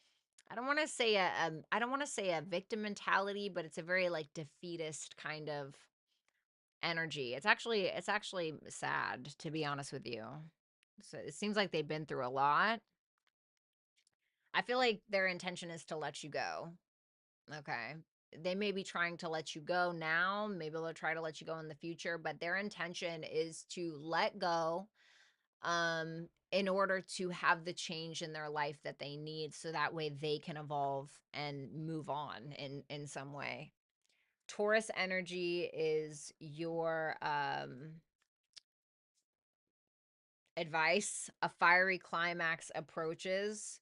I don't want to say I don't want to say a victim mentality, but it's a very like defeatist kind of energy. It's actually sad, to be honest with you. So it seems like they've been through a lot. I feel like their intention is to let you go. Okay. They may be trying to let you go now. Maybe they'll try to let you go in the future, but their intention is to let go in order to have the change in their life that they need, so that way they can evolve and move on in some way. Taurus energy is your advice: a fiery climax approaches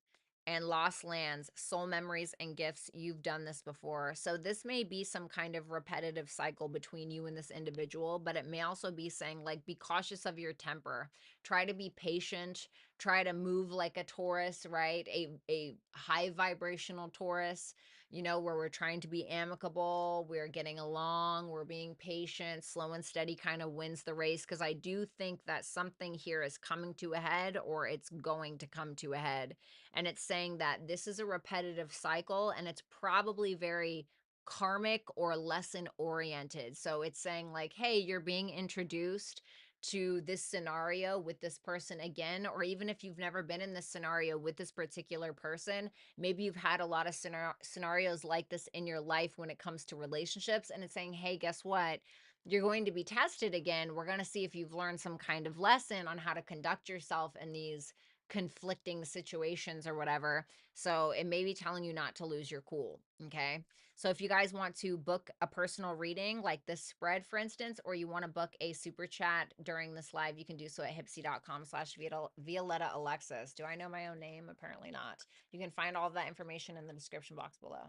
and lost lands, soul memories, and gifts. You've done this before. So this may be some kind of repetitive cycle between you and this individual, but it may also be saying, like, be cautious of your temper. Try to be patient. Try to move like a Taurus, right? A high vibrational Taurus, you know, where we're trying to be amicable, we're getting along, we're being patient, slow and steady kind of wins the race. Because I do think that something here is coming to a head, or it's going to come to a head. And it's saying that this is a repetitive cycle, and it's probably very karmic or lesson oriented. So it's saying, like, hey, you're being introduced to this scenario with this person again, or even if you've never been in this scenario with this particular person, maybe you've had a lot of scenarios like this in your life when it comes to relationships, and it's saying, hey, guess what, you're going to be tested again. We're going to see if you've learned some kind of lesson on how to conduct yourself in these conflicting situations or whatever. So it may be telling you not to lose your cool. Okay. So if you guys want to book a personal reading like this spread, for instance, or you want to book a super chat during this live, you can do so at hypsee.com/Violetta Alexis. Do I know my own name? Apparently not. You can find all of that information in the description box below.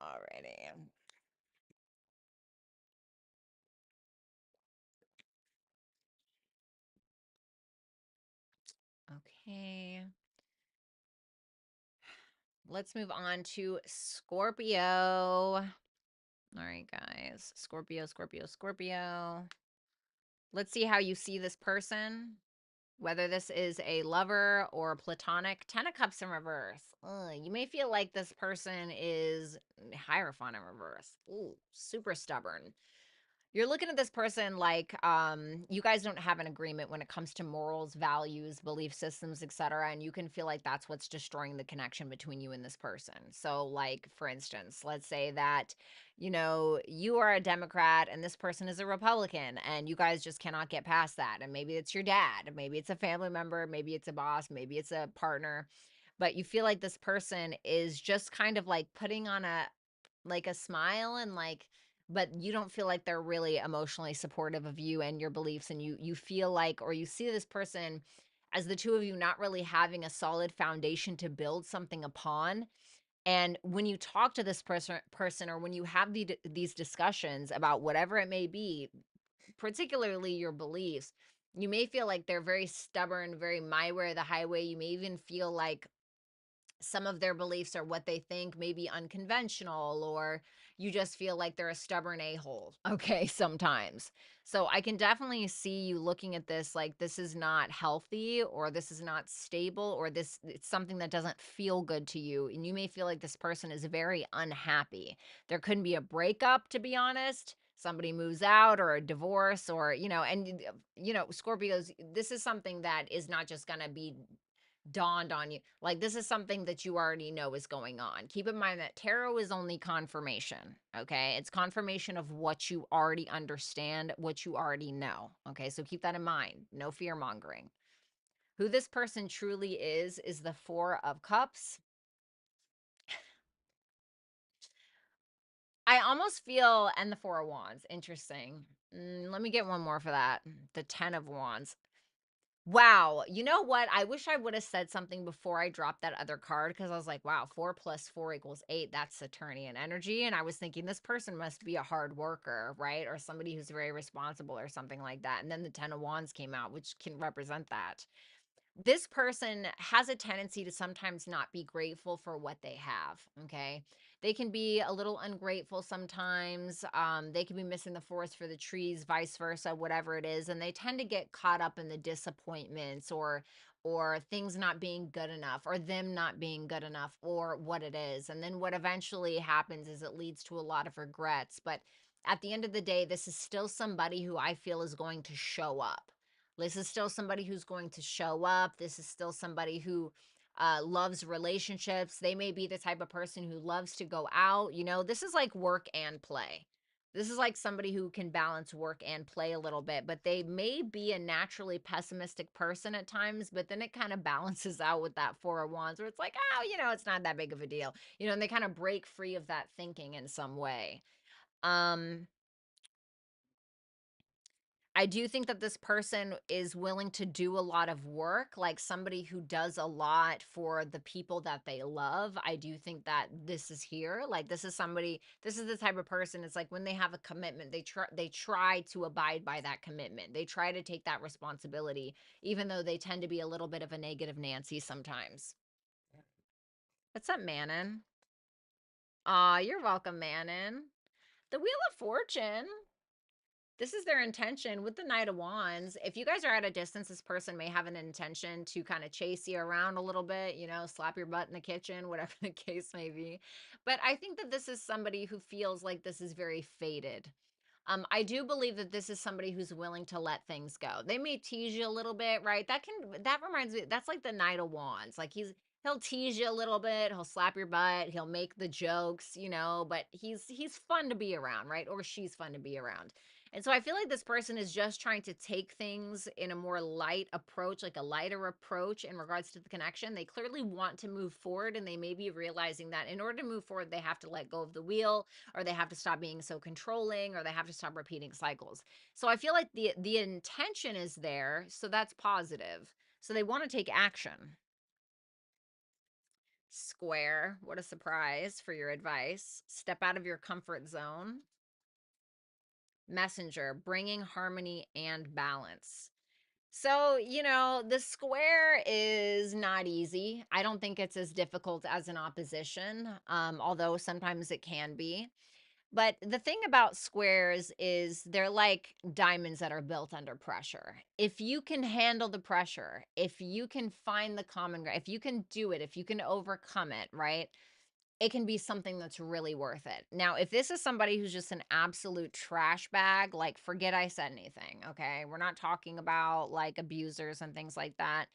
Alrighty. Okay. Let's move on to Scorpio. All right, guys. Scorpio, Scorpio, Scorpio. Let's see how you see this person. whether this is a lover or platonic. 10 of Cups in reverse. Ugh, you may feel like this person is Hierophant in reverse. Ooh, super stubborn. You're looking at this person like you guys don't have an agreement when it comes to morals, values, belief systems, etc. And you can feel like that's what's destroying the connection between you and this person. So, like, for instance, let's say that, you are a Democrat and this person is a Republican, and you guys just cannot get past that. And maybe it's your dad, maybe it's a family member, maybe it's a boss, maybe it's a partner. But you feel like this person is just kind of like putting on a smile, and like, but you don't feel like they're really emotionally supportive of you and your beliefs, and you feel like, or you see this person as the two of you not really having a solid foundation to build something upon. And when you talk to this person, or when you have these discussions about whatever it may be, particularly your beliefs, you may feel like they're very stubborn, very my way or the highway. You may even feel like some of their beliefs are what they think may be unconventional, or you just feel like they're a stubborn a-hole, okay, sometimes. So I can definitely see you looking at this like this is not healthy, or this is not stable, or this it's something that doesn't feel good to you, and you may feel like this person is very unhappy. There couldn't be a breakup, to be honest. Somebody moves out, or a divorce, or and Scorpios, this is something that is not just going to be dawned on you. Like, this is something that you already know is going on. Keep in mind that tarot is only confirmation, okay? It's confirmation of what you already understand, what you already know, okay? So keep that in mind. No fear mongering. Who this person truly is the Four of Cups. I almost feel, and the Four of Wands. Interesting. Let me get one more for that. The 10 of Wands. Wow. You know what? I wish I would have said something before I dropped that other card, because I was like, wow, 4 plus 4 equals 8. That's Saturnian energy. And I was thinking this person must be a hard worker, right? Or somebody who's very responsible or something like that. And then the 10 of Wands came out, which can represent that. This person has a tendency to sometimes not be grateful for what they have. Okay. They can be a little ungrateful sometimes. They can be missing the forest for the trees, vice versa, whatever it is. And they tend to get caught up in the disappointments, or things not being good enough, or them not being good enough, or what it is. And then what eventually happens is it leads to a lot of regrets. But at the end of the day, this is still somebody who I feel is going to show up. This is still somebody who's going to show up. This is still somebody who loves relationships. They may be the type of person who loves to go out. This is like work and play. This is like somebody who can balance work and play a little bit, but they may be a naturally pessimistic person at times, but then it kind of balances out with that Four of Wands, where it's like, oh, it's not that big of a deal. And they kind of break free of that thinking in some way. Um, I do think that this person is willing to do a lot of work, like somebody who does a lot for the people that they love. I do think that this is here. Like, this is the type of person, it's like when they have a commitment, they try to abide by that commitment. They try to take that responsibility, even though they tend to be a little bit of a negative Nancy sometimes. What's up, Manon? Aw, you're welcome, Manon. The Wheel of Fortune. This is their intention with the Knight of Wands. If you guys are at a distance, this person may have an intention to kind of chase you around a little bit, slap your butt in the kitchen, whatever the case may be. But I think that this is somebody who feels like this is very fated. I do believe that this is somebody who's willing to let things go. They may tease you a little bit, right? That reminds me, that's like the Knight of Wands. Like, he'll tease you a little bit, he'll slap your butt, he'll make the jokes, but he's fun to be around, right? Or she's fun to be around. And so I feel like this person is just trying to take things in a more light approach, like a lighter approach in regards to the connection. They clearly want to move forward, and they may be realizing that in order to move forward, they have to let go of the wheel, or they have to stop being so controlling, or they have to stop repeating cycles. So I feel like the intention is there, so that's positive. So they want to take action. Square, what a surprise for your advice. Step out of your comfort zone. Messenger, bringing harmony and balance. So, the square is not easy. I don't think it's as difficult as an opposition, although sometimes it can be. But the thing about squares is they're like diamonds that are built under pressure. If you can handle the pressure, if you can find the common ground, if you can do it, if you can overcome it, right? It can be something that's really worth it. Now, if this is somebody who's just an absolute trash bag, like forget I said anything, okay? We're not talking about like abusers and things like that,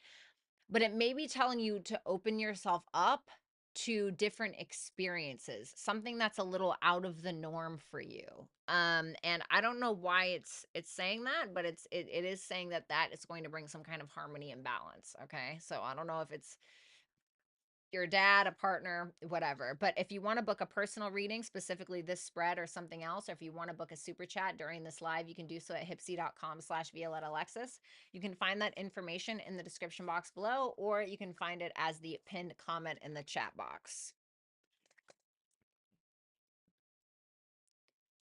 but it may be telling you to open yourself up to different experiences, something that's a little out of the norm for you. And I don't know why it's saying that, but it is saying that that is going to bring some kind of harmony and balance, okay? So I don't know if it's your dad, a partner, whatever. But if you want to book a personal reading, specifically this spread or something else, or if you want to book a super chat during this live, you can do so at hypsee.com/Violetta Alexis. You can find that information in the description box below, or you can find it as the pinned comment in the chat box.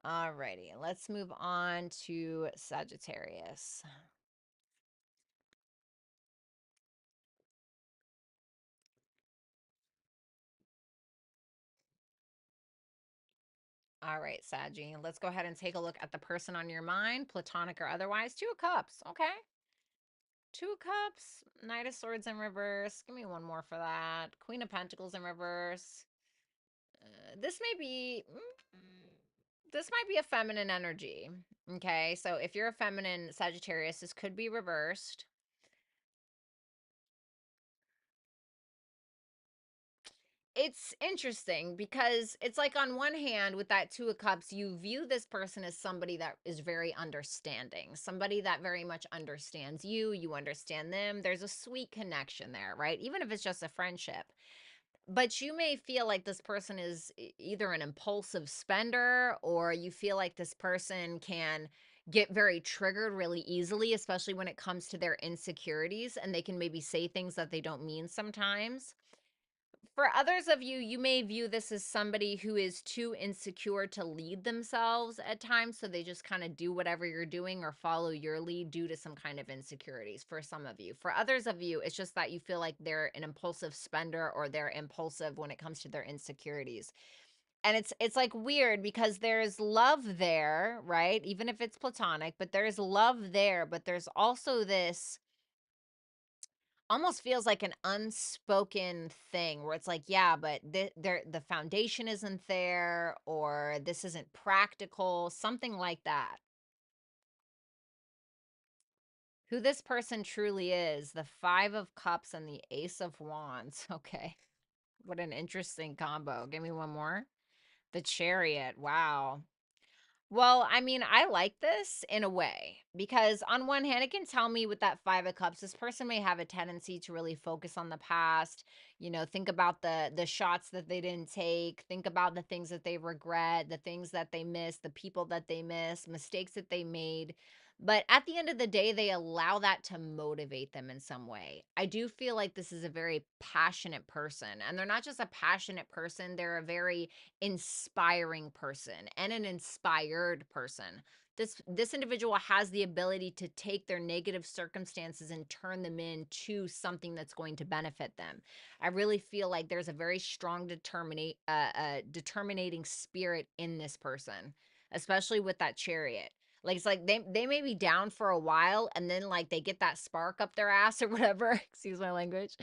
Alrighty, let's move on to Sagittarius. All right, Saggy, let's go ahead and take a look at the person on your mind, platonic or otherwise. Two of Cups, okay. Two of Cups, Knight of Swords in reverse. Give me one more for that. Queen of Pentacles in reverse. This may be... This might be a feminine energy. Okay, so if you're a feminine Sagittarius, this could be reversed. It's interesting because it's like on one hand with that Two of Cups, you view this person as somebody that is very understanding, somebody that very much understands you, you understand them. There's a sweet connection there, right? Even if it's just a friendship. But you may feel like this person is either an impulsive spender, or you feel like this person can get very triggered really easily, especially when it comes to their insecurities, and they can maybe say things that they don't mean sometimes. For others of you, you may view this as somebody who is too insecure to lead themselves at times, so they just kind of do whatever you're doing or follow your lead due to some kind of insecurities for some of you. For others of you, it's just that you feel like they're an impulsive spender or they're impulsive when it comes to their insecurities. And it's like weird because there's love there, right? Even if it's platonic, but there's love there, but there's also this almost feels like an unspoken thing where it's like, yeah, but the foundation isn't there, or this isn't practical, something like that. Who this person truly is, the Five of Cups and the Ace of Wands. Okay. What an interesting combo. Give me one more. The Chariot. Wow. Well, I mean, I like this in a way because on one hand, it can tell me with that Five of Cups, this person may have a tendency to really focus on the past. You know, think about the shots that they didn't take, think about the things that they regret, the things that they miss, the people that they miss, mistakes that they made. But at the end of the day, they allow that to motivate them in some way. I do feel like this is a very passionate person, and they're not just a passionate person, they're a very inspiring person and an inspired person. This individual has the ability to take their negative circumstances and turn them into something that's going to benefit them. I really feel like there's a very strong determinating spirit in this person, especially with that Chariot. Like it's like they may be down for a while, and then like they get that spark up their ass or whatever, excuse my language,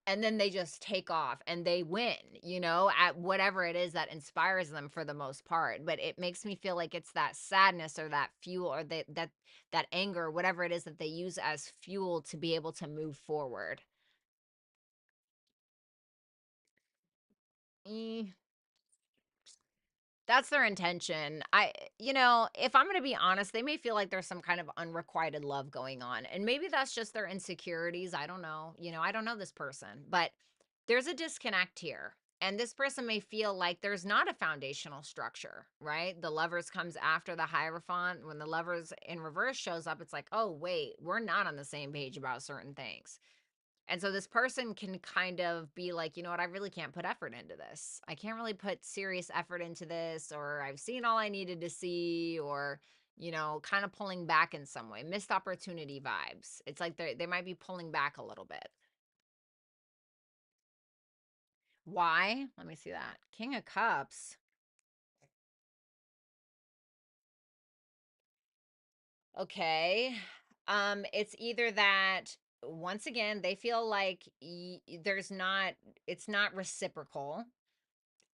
and then they just take off and they win, you know, at whatever it is that inspires them for the most part. But it makes me feel like it's that sadness or that fuel or that anger, whatever it is that they use as fuel to be able to move forward. Eh, That's their intention. You know, if I'm going to be honest, they may feel like there's some kind of unrequited love going on. And maybe that's just their insecurities. I don't know. You know, I don't know this person, but there's a disconnect here. And this person may feel like there's not a foundational structure, right? The lovers comes after the Hierophant. When the lovers in reverse shows up, it's like, oh, wait, we're not on the same page about certain things. And so this person can kind of be like, you know what, I really can't put effort into this. I can't really put serious effort into this, or I've seen all I needed to see, or, you know, kind of pulling back in some way. Missed opportunity vibes. It's like they might be pulling back a little bit. Why? Let me see that. King of Cups. Okay. It's either that once again they feel like there's not it's not reciprocal,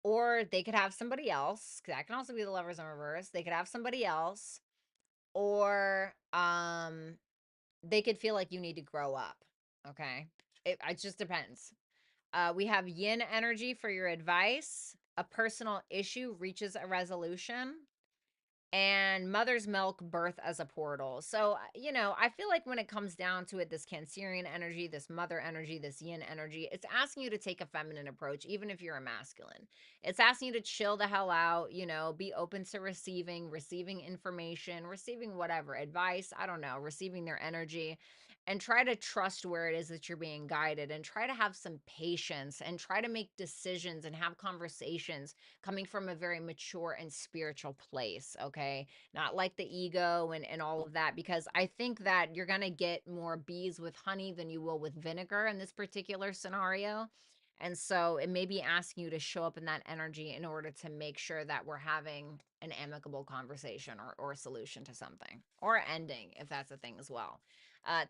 or they could have somebody else. That can also be the lovers in reverse. They could have somebody else, or they could feel like you need to grow up. Okay. It just depends. We have yin energy for your advice. A personal issue reaches a resolution, and mother's milk, birth as a portal. So, I feel like when it comes down to it, this Cancerian energy, this mother energy, this yin energy, it's asking you to take a feminine approach, even if you're a masculine. It's asking you to chill the hell out, be open to receiving information, receiving whatever advice, I don't know, receiving their energy, and try to trust where it is that you're being guided, and try to have some patience, and try to make decisions and have conversations coming from a very mature and spiritual place, okay? Not like the ego and all of that, because I think that you're going to get more bees with honey than you will with vinegar in this particular scenario. And so it may be asking you to show up in that energy in order to make sure that we're having an amicable conversation, or a solution to something, or ending, if that's a thing as well.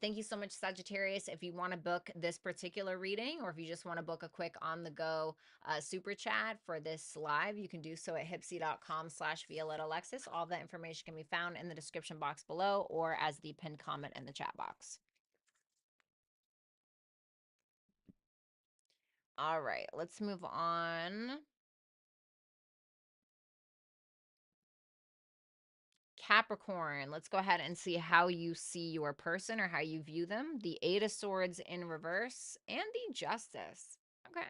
Thank you so much, Sagittarius. If you want to book this particular reading, or if you just want to book a quick on the go super chat for this live, you can do so at hypsee.com/Violetta Alexis. All that information can be found in the description box below, or as the pinned comment in the chat box. All right, let's move on. Capricorn, let's go ahead and see how you see your person, or how you view them. The Eight of Swords in reverse and the Justice. Okay.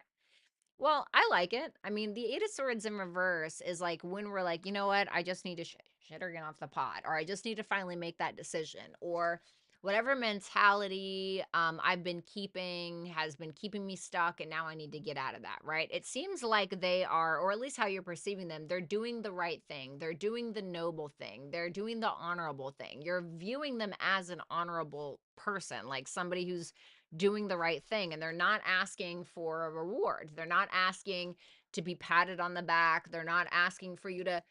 Well, I like it. I mean, the Eight of Swords in reverse is like when we're like, you know what? I just need to shit or get off the pot, or I just need to finally make that decision, or whatever mentality I've been keeping has been keeping me stuck, and now I need to get out of that, right? It seems like they are, or at least how you're perceiving them, they're doing the right thing. They're doing the noble thing. They're doing the honorable thing. You're viewing them as an honorable person, like somebody who's doing the right thing, and they're not asking for a reward. They're not asking to be patted on the back. They're not asking for you to,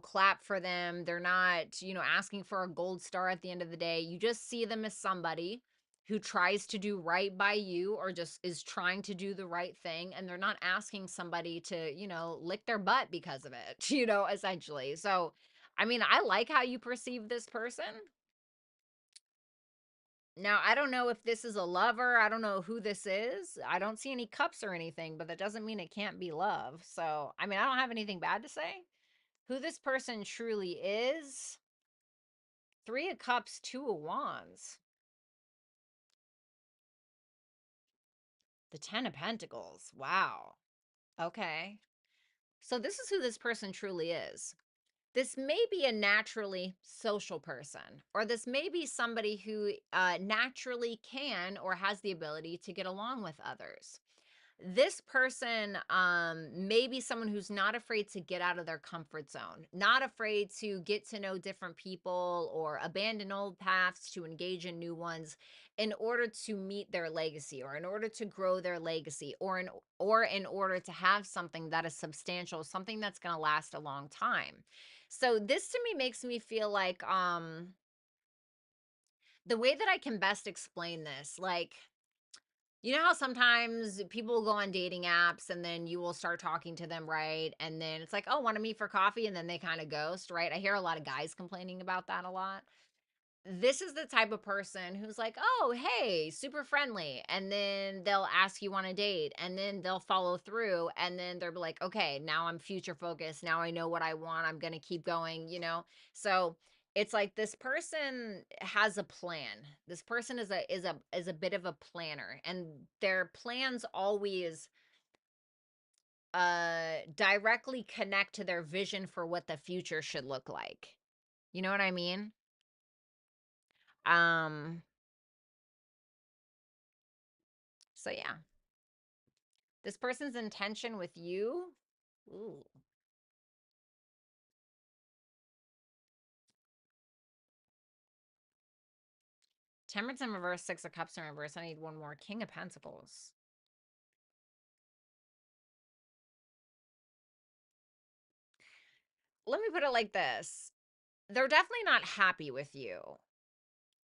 clap for them. They're not, asking for a gold star at the end of the day. You just see them as somebody who tries to do right by you, or just is trying to do the right thing, and they're not asking somebody to, lick their butt because of it, essentially. So, I mean, I like how you perceive this person. Now, I don't know if this is a lover. I don't know who this is. I don't see any cups or anything, but that doesn't mean it can't be love. So, I mean, I don't have anything bad to say. Who this person truly is: Three of Cups, Two of Wands, the Ten of Pentacles. Wow. Okay. So, this is who this person truly is. This may be a naturally social person, or this may be somebody who naturally can, or has the ability to get along with others. This person may be someone who's not afraid to get out of their comfort zone, not afraid to get to know different people, or abandon old paths to engage in new ones, in order to meet their legacy, or in order to grow their legacy, or in order to have something that is substantial, something that's going to last a long time. So this to me makes me feel like the way that I can best explain this, like, you know how sometimes people will go on dating apps, and then you will start talking to them, right? And then it's like, oh, want to meet for coffee? And then they kind of ghost, right? I hear a lot of guys complaining about that a lot. This is the type of person who's like, oh, hey, super friendly. And then they'll ask you on a date, and then they'll follow through. And then they're like, okay, now I'm future focused. Now I know what I want. I'm going to keep going. So it's like this person has a plan. This person is a bit of a planner, and their plans always directly connect to their vision for what the future should look like. You know what I mean? Um so yeah. This person's intention with you. Ooh. Temperance in reverse, Six of Cups in reverse. I need one more. King of Pentacles. Let me put it like this. they're definitely not happy with you,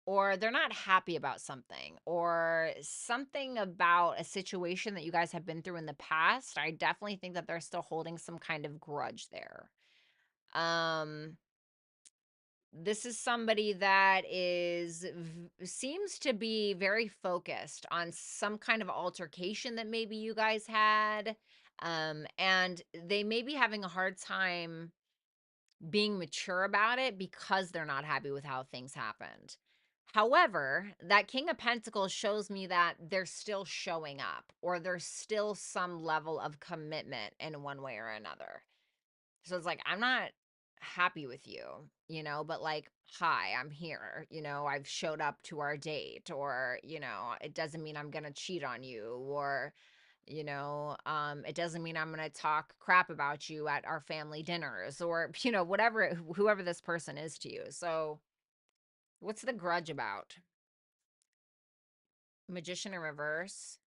or they're not happy about something, or something about a situation that you guys have been through in the past. I definitely think that they're still holding some kind of grudge there. Um, this is somebody that seems to be very focused on some kind of altercation that maybe you guys had. And they may be having a hard time being mature about it because they're not happy with how things happened. However, that King of Pentacles shows me that they're still showing up, or there's still some level of commitment in one way or another. So it's like, I'm not happy with you, but like, hi, I'm here. I've showed up to our date, or, it doesn't mean I'm going to cheat on you, or, it doesn't mean I'm going to talk crap about you at our family dinners, or, whatever, whoever this person is to you. So what's the grudge about? Magician in reverse.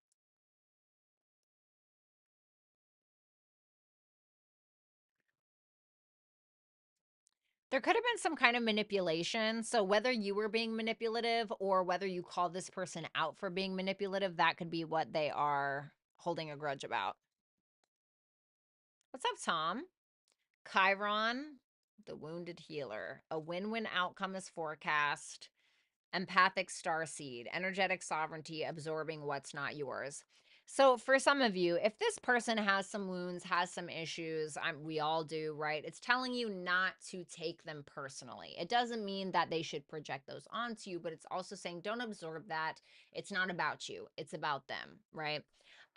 There could have been some kind of manipulation. So whether you were being manipulative or whether you call this person out for being manipulative, that could be what they are holding a grudge about. What's up, Tom? Chiron, the wounded healer. A win-win outcome is forecast. Empathic starseed, energetic sovereignty, absorbing what's not yours. So for some of you, if this person has some wounds, has some issues, we all do, right? It's telling you not to take them personally. It doesn't mean that they should project those onto you, but it's also saying don't absorb that. It's not about you. It's about them, right?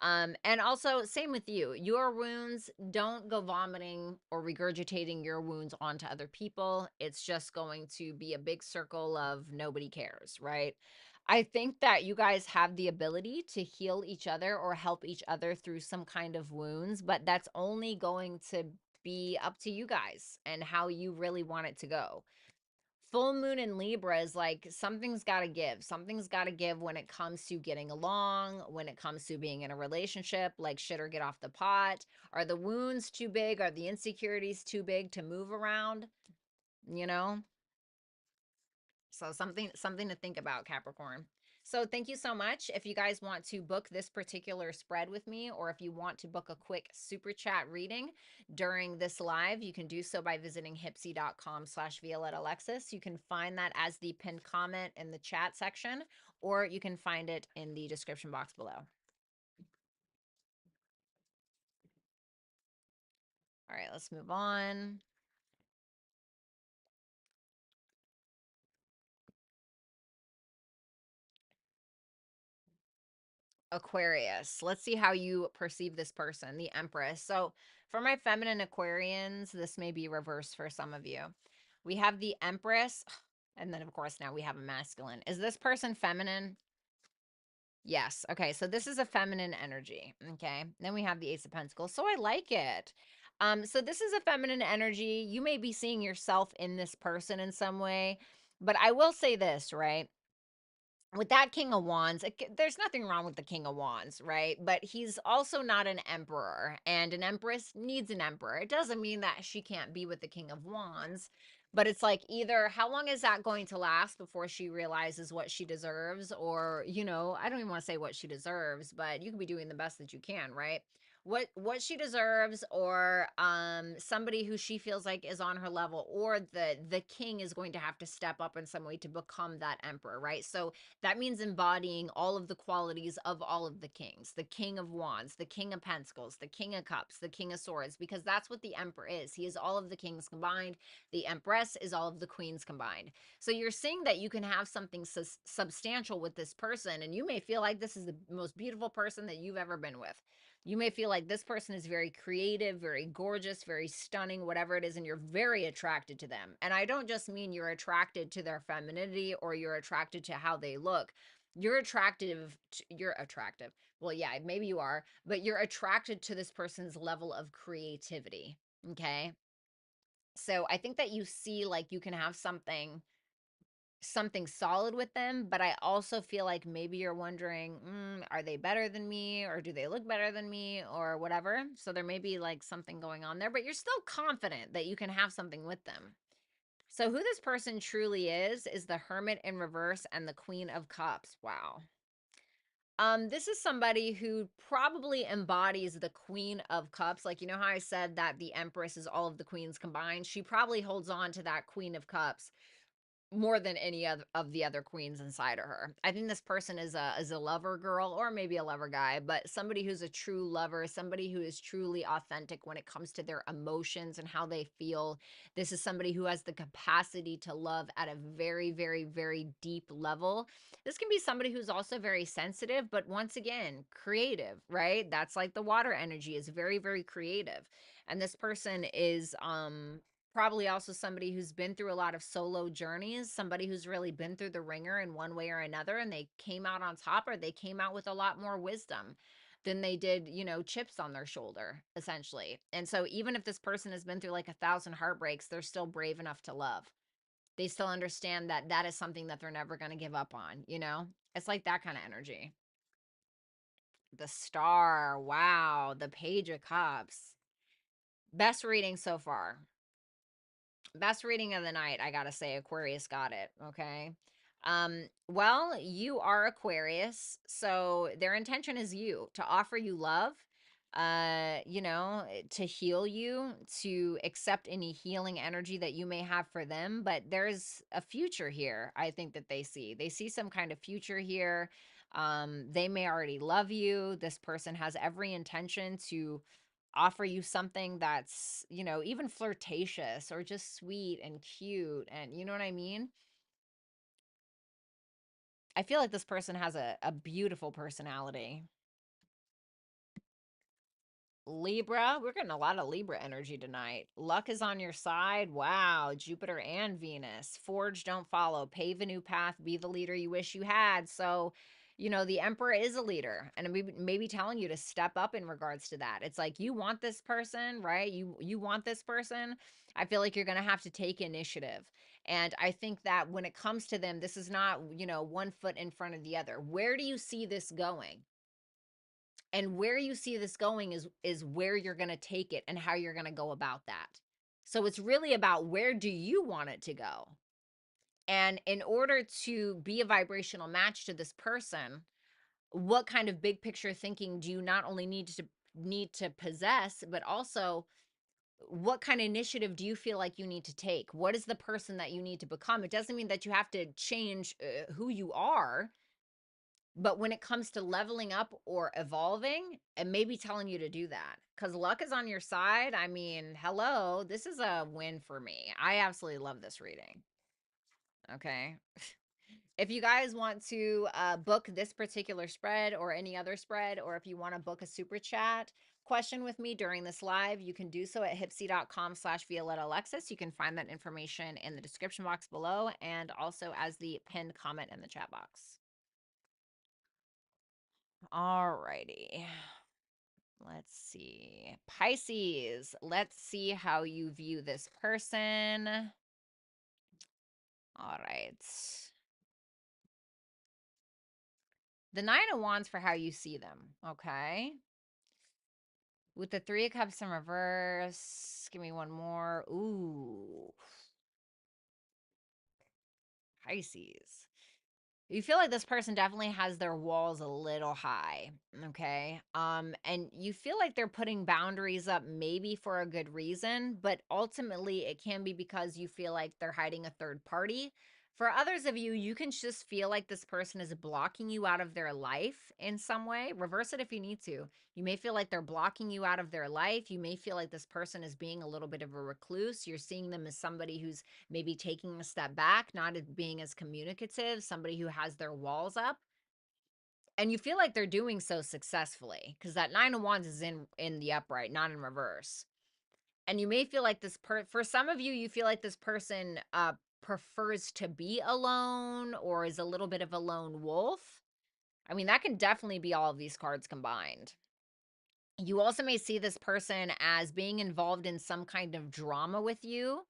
And also same with you. Your wounds, don't go vomiting or regurgitating your wounds onto other people. It's just going to be a big circle of nobody cares, right? I think that you guys have the ability to heal each other or help each other through some kind of wounds, but that's only going to be up to you guys and how you really want it to go. Full moon in Libra is like something's got to give. Something's got to give when it comes to getting along, when it comes to being in a relationship, like shit or get off the pot. Are the wounds too big? Are the insecurities too big to move around? You know? So something to think about, Capricorn. So thank you so much. If you guys want to book this particular spread with me, or if you want to book a quick super chat reading during this live, you can do so by visiting hypsee.com/Violetta Alexis. You can find that as the pinned comment in the chat section, or you can find it in the description box below. All right, let's move on. Aquarius. Let's see how you perceive this person, the Empress. So for my feminine Aquarians, this may be reversed for some of you. We have the Empress, and then of course now we have a masculine. Is this person feminine? Yes. Okay, so this is a feminine energy. Okay. Then we have the Ace of Pentacles. So I like it. So this is a feminine energy. You may be seeing yourself in this person in some way, but I will say this, right? With that King of Wands, there's nothing wrong with the King of Wands, right? But he's also not an emperor, and an empress needs an emperor. It doesn't mean that she can't be with the King of Wands, but it's like either how long is that going to last before she realizes what she deserves, or, I don't even want to say what she deserves, but you can be doing the best that you can, right? What she deserves, or somebody who she feels like is on her level, or the king is going to have to step up in some way to become that emperor, right? So that means embodying all of the qualities of all of the kings, the King of Wands, the King of Pentacles, the King of Cups, the King of Swords, because that's what the Emperor is. He is all of the kings combined. The Empress is all of the queens combined. So you're seeing that you can have something substantial with this person, and you may feel like this is the most beautiful person that you've ever been with. You may feel like this person is very creative, very gorgeous, very stunning, whatever it is, and you're very attracted to them. And I don't just mean you're attracted to their femininity or you're attracted to how they look. You're attractive. Well, yeah, maybe you are, but you're attracted to this person's level of creativity. Okay. So I think that you see like you can have something solid with them, but I also feel like maybe you're wondering, are they better than me, or do they look better than me, or whatever? So there may be like something going on there, but you're still confident that you can have something with them. So who this person truly is the Hermit in reverse and the Queen of Cups. Wow. This is somebody who probably embodies the Queen of Cups. Like, you know how I said that the Empress is all of the queens combined? She probably holds on to that Queen of Cups more than any other of the other queens inside of her. I think this person is a lover girl, or maybe a lover guy, but somebody who's a true lover, somebody who is truly authentic when it comes to their emotions and how they feel. This is somebody who has the capacity to love at a very, very, very deep level. This can be somebody who's also very sensitive, but once again, creative, right? That's like the water energy is very, very creative. And this person is probably also somebody who's been through a lot of solo journeys, somebody who's really been through the ringer in one way or another, and they came out on top, or they came out with a lot more wisdom than they did, you know, chips on their shoulder, essentially. And so even if this person has been through like 1,000 heartbreaks, they're still brave enough to love. They still understand that that is something that they're never going to give up on, you know? It's like that kind of energy. The Star, wow, the Page of Cups. Best reading so far. Best reading of the night, I gotta say. Aquarius got it. Okay. Well, you are Aquarius, so their intention is to offer you love, you know, to heal you, to accept any healing energy that you may have for them. But there's a future here. I think that they see some kind of future here. They may already love you. This person has every intention to offer you something that's, you know, even flirtatious or just sweet and cute. And you know what I mean? I feel like this person has a beautiful personality. Libra, we're getting a lot of Libra energy tonight. Luck is on your side. Wow. Jupiter and Venus. Forge, don't follow. Pave a new path. Be the leader you wish you had. So, you know, the Emperor is a leader, and maybe telling you to step up in regards to that. It's like you want this person, right? You want this person. I feel like you're going to have to take initiative. And I think that when it comes to them, this is not, you know, one foot in front of the other. Where do you see this going? And where you see this going is where you're going to take it and how you're going to go about that. So it's really about, where do you want it to go? And in order to be a vibrational match to this person, what kind of big picture thinking do you not only need to possess, but also what kind of initiative do you feel like you need to take? What is the person that you need to become? It doesn't mean that you have to change who you are. But when it comes to leveling up or evolving, it may be telling you to do that, because luck is on your side. I mean, hello, this is a win for me. I absolutely love this reading. Okay. If you guys want to book this particular spread or any other spread, or if you want to book a super chat question with me during this live, you can do so at hypsee.com/Violetta Alexis. You can find that information in the description box below, and also as the pinned comment in the chat box. All righty. Let's see. Pisces, let's see how you view this person. All right. The Nine of Wands for how you see them, okay? With the Three of Cups in reverse. Give me one more. Ooh. Pisces. You feel like this person definitely has their walls a little high, okay? And you feel like they're putting boundaries up maybe for a good reason, but ultimately it can be because you feel like they're hiding a third party. For others of you, you can just feel like this person is blocking you out of their life in some way. Reverse it if you need to. You may feel like they're blocking you out of their life. You may feel like this person is being a little bit of a recluse. You're seeing them as somebody who's maybe taking a step back, not being as communicative, somebody who has their walls up. And you feel like they're doing so successfully, because that Nine of Wands is in the upright, not in reverse. And you may feel like for some of you, you feel like this person prefers to be alone, or is a little bit of a lone wolf. I mean, that can definitely be all of these cards combined. You also may see this person as being involved in some kind of drama with you,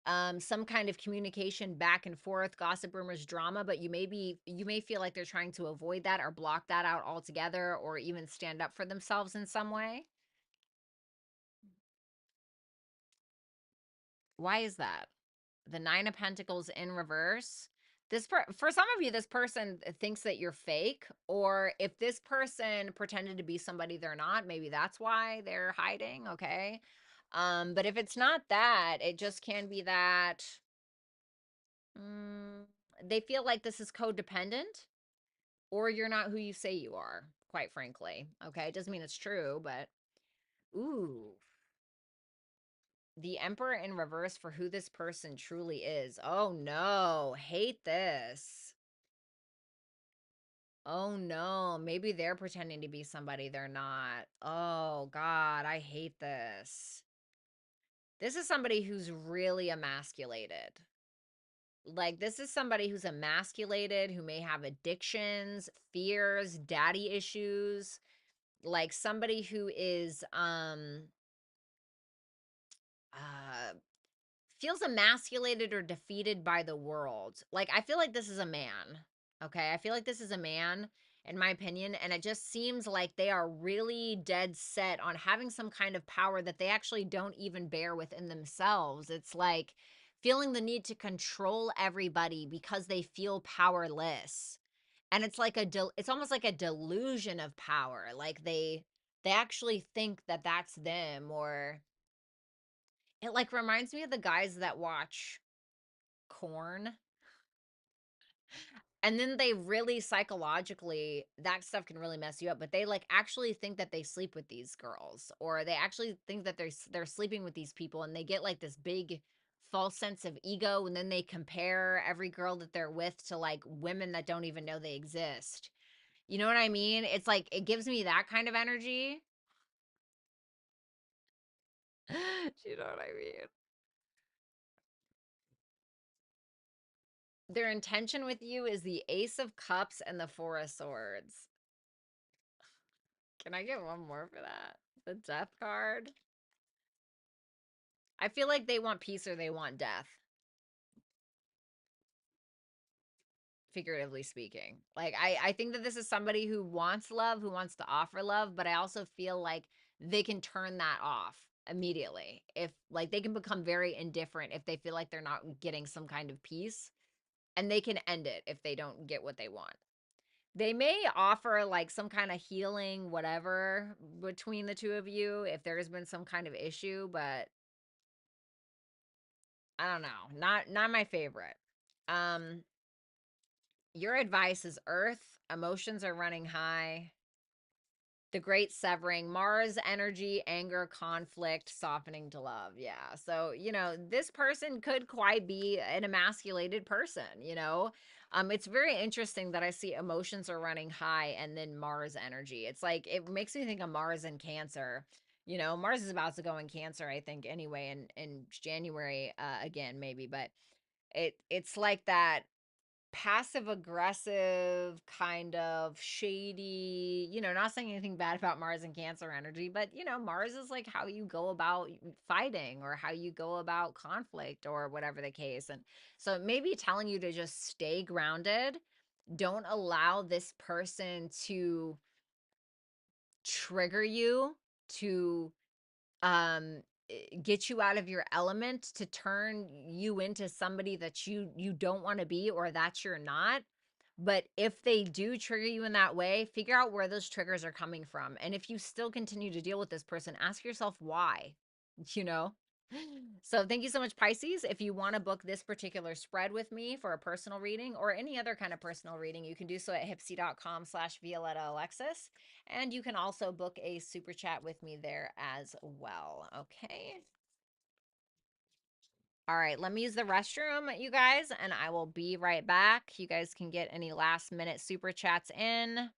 some kind of communication back and forth, gossip, rumors, drama, but you may feel like they're trying to avoid that or block that out altogether, or even stand up for themselves in some way. Why is that? The Nine of Pentacles in reverse. For some of you, this person thinks that you're fake, or if this person pretended to be somebody they're not, maybe that's why they're hiding, okay? But if it's not that, it just can be that they feel like this is codependent, or you're not who you say you are, quite frankly, okay? It doesn't mean it's true, but ooh. The Emperor in reverse for who this person truly is. Oh no, hate this. Oh no, maybe they're pretending to be somebody they're not. Oh God, I hate this. This is somebody who's really emasculated. Like, this is somebody who's emasculated, who may have addictions, fears, daddy issues. Like somebody who is feels emasculated or defeated by the world. Like, I feel like this is a man. Okay. I feel like this is a man, in my opinion. And it just seems like they are really dead set on having some kind of power that they actually don't even bear within themselves. It's like feeling the need to control everybody because they feel powerless. And it's like it's almost like a delusion of power. Like they actually think that that's them, or it like reminds me of the guys that watch Corn, and then they really psychologically, that stuff can really mess you up, but they like actually think that they sleep with these girls, or they actually think that they're sleeping with these people, and they get like this big false sense of ego, and then they compare every girl that they're with to like women that don't even know they exist. You know what I mean? It's like it gives me that kind of energy. You know what I mean? Their intention with you is the Ace of Cups and the Four of Swords. Can I get one more for that? The Death card. I feel like they want peace or they want death, figuratively speaking. Like, I think that this is somebody who wants love, who wants to offer love, but I also feel like they can turn that off immediately. If, like, they can become very indifferent if they feel like they're not getting some kind of peace, and they can end it if they don't get what they want. They may offer like some kind of healing, whatever, between the two of you if there's been some kind of issue, but I don't know. Not my favorite. Um, your advice is Earth. Emotions are running high. The great severing, Mars energy, anger, conflict, softening to love. Yeah. So, this person could quite be an emasculated person, it's very interesting that I see emotions are running high and then Mars energy. It's like, it makes me think of Mars and Cancer. Mars is about to go in Cancer, I think, anyway, in January, again, maybe, but it's like that passive aggressive, kind of shady, not saying anything bad about Mars and Cancer energy, but Mars is like how you go about fighting or how you go about conflict or whatever the case. And so maybe telling you to just stay grounded. Don't allow this person to trigger you, to get you out of your element, to turn you into somebody that you don't want to be, or that you're not. But if they do trigger you in that way, figure out where those triggers are coming from. And if you still continue to deal with this person, ask yourself why, you know? So thank you so much, Pisces. If you want to book this particular spread with me for a personal reading or any other kind of personal reading, you can do so at hypsee.com/Violetta Alexis. And you can also book a super chat with me there as well. Okay. All right, let me use the restroom, you guys, and I will be right back. You guys can get any last minute super chats in.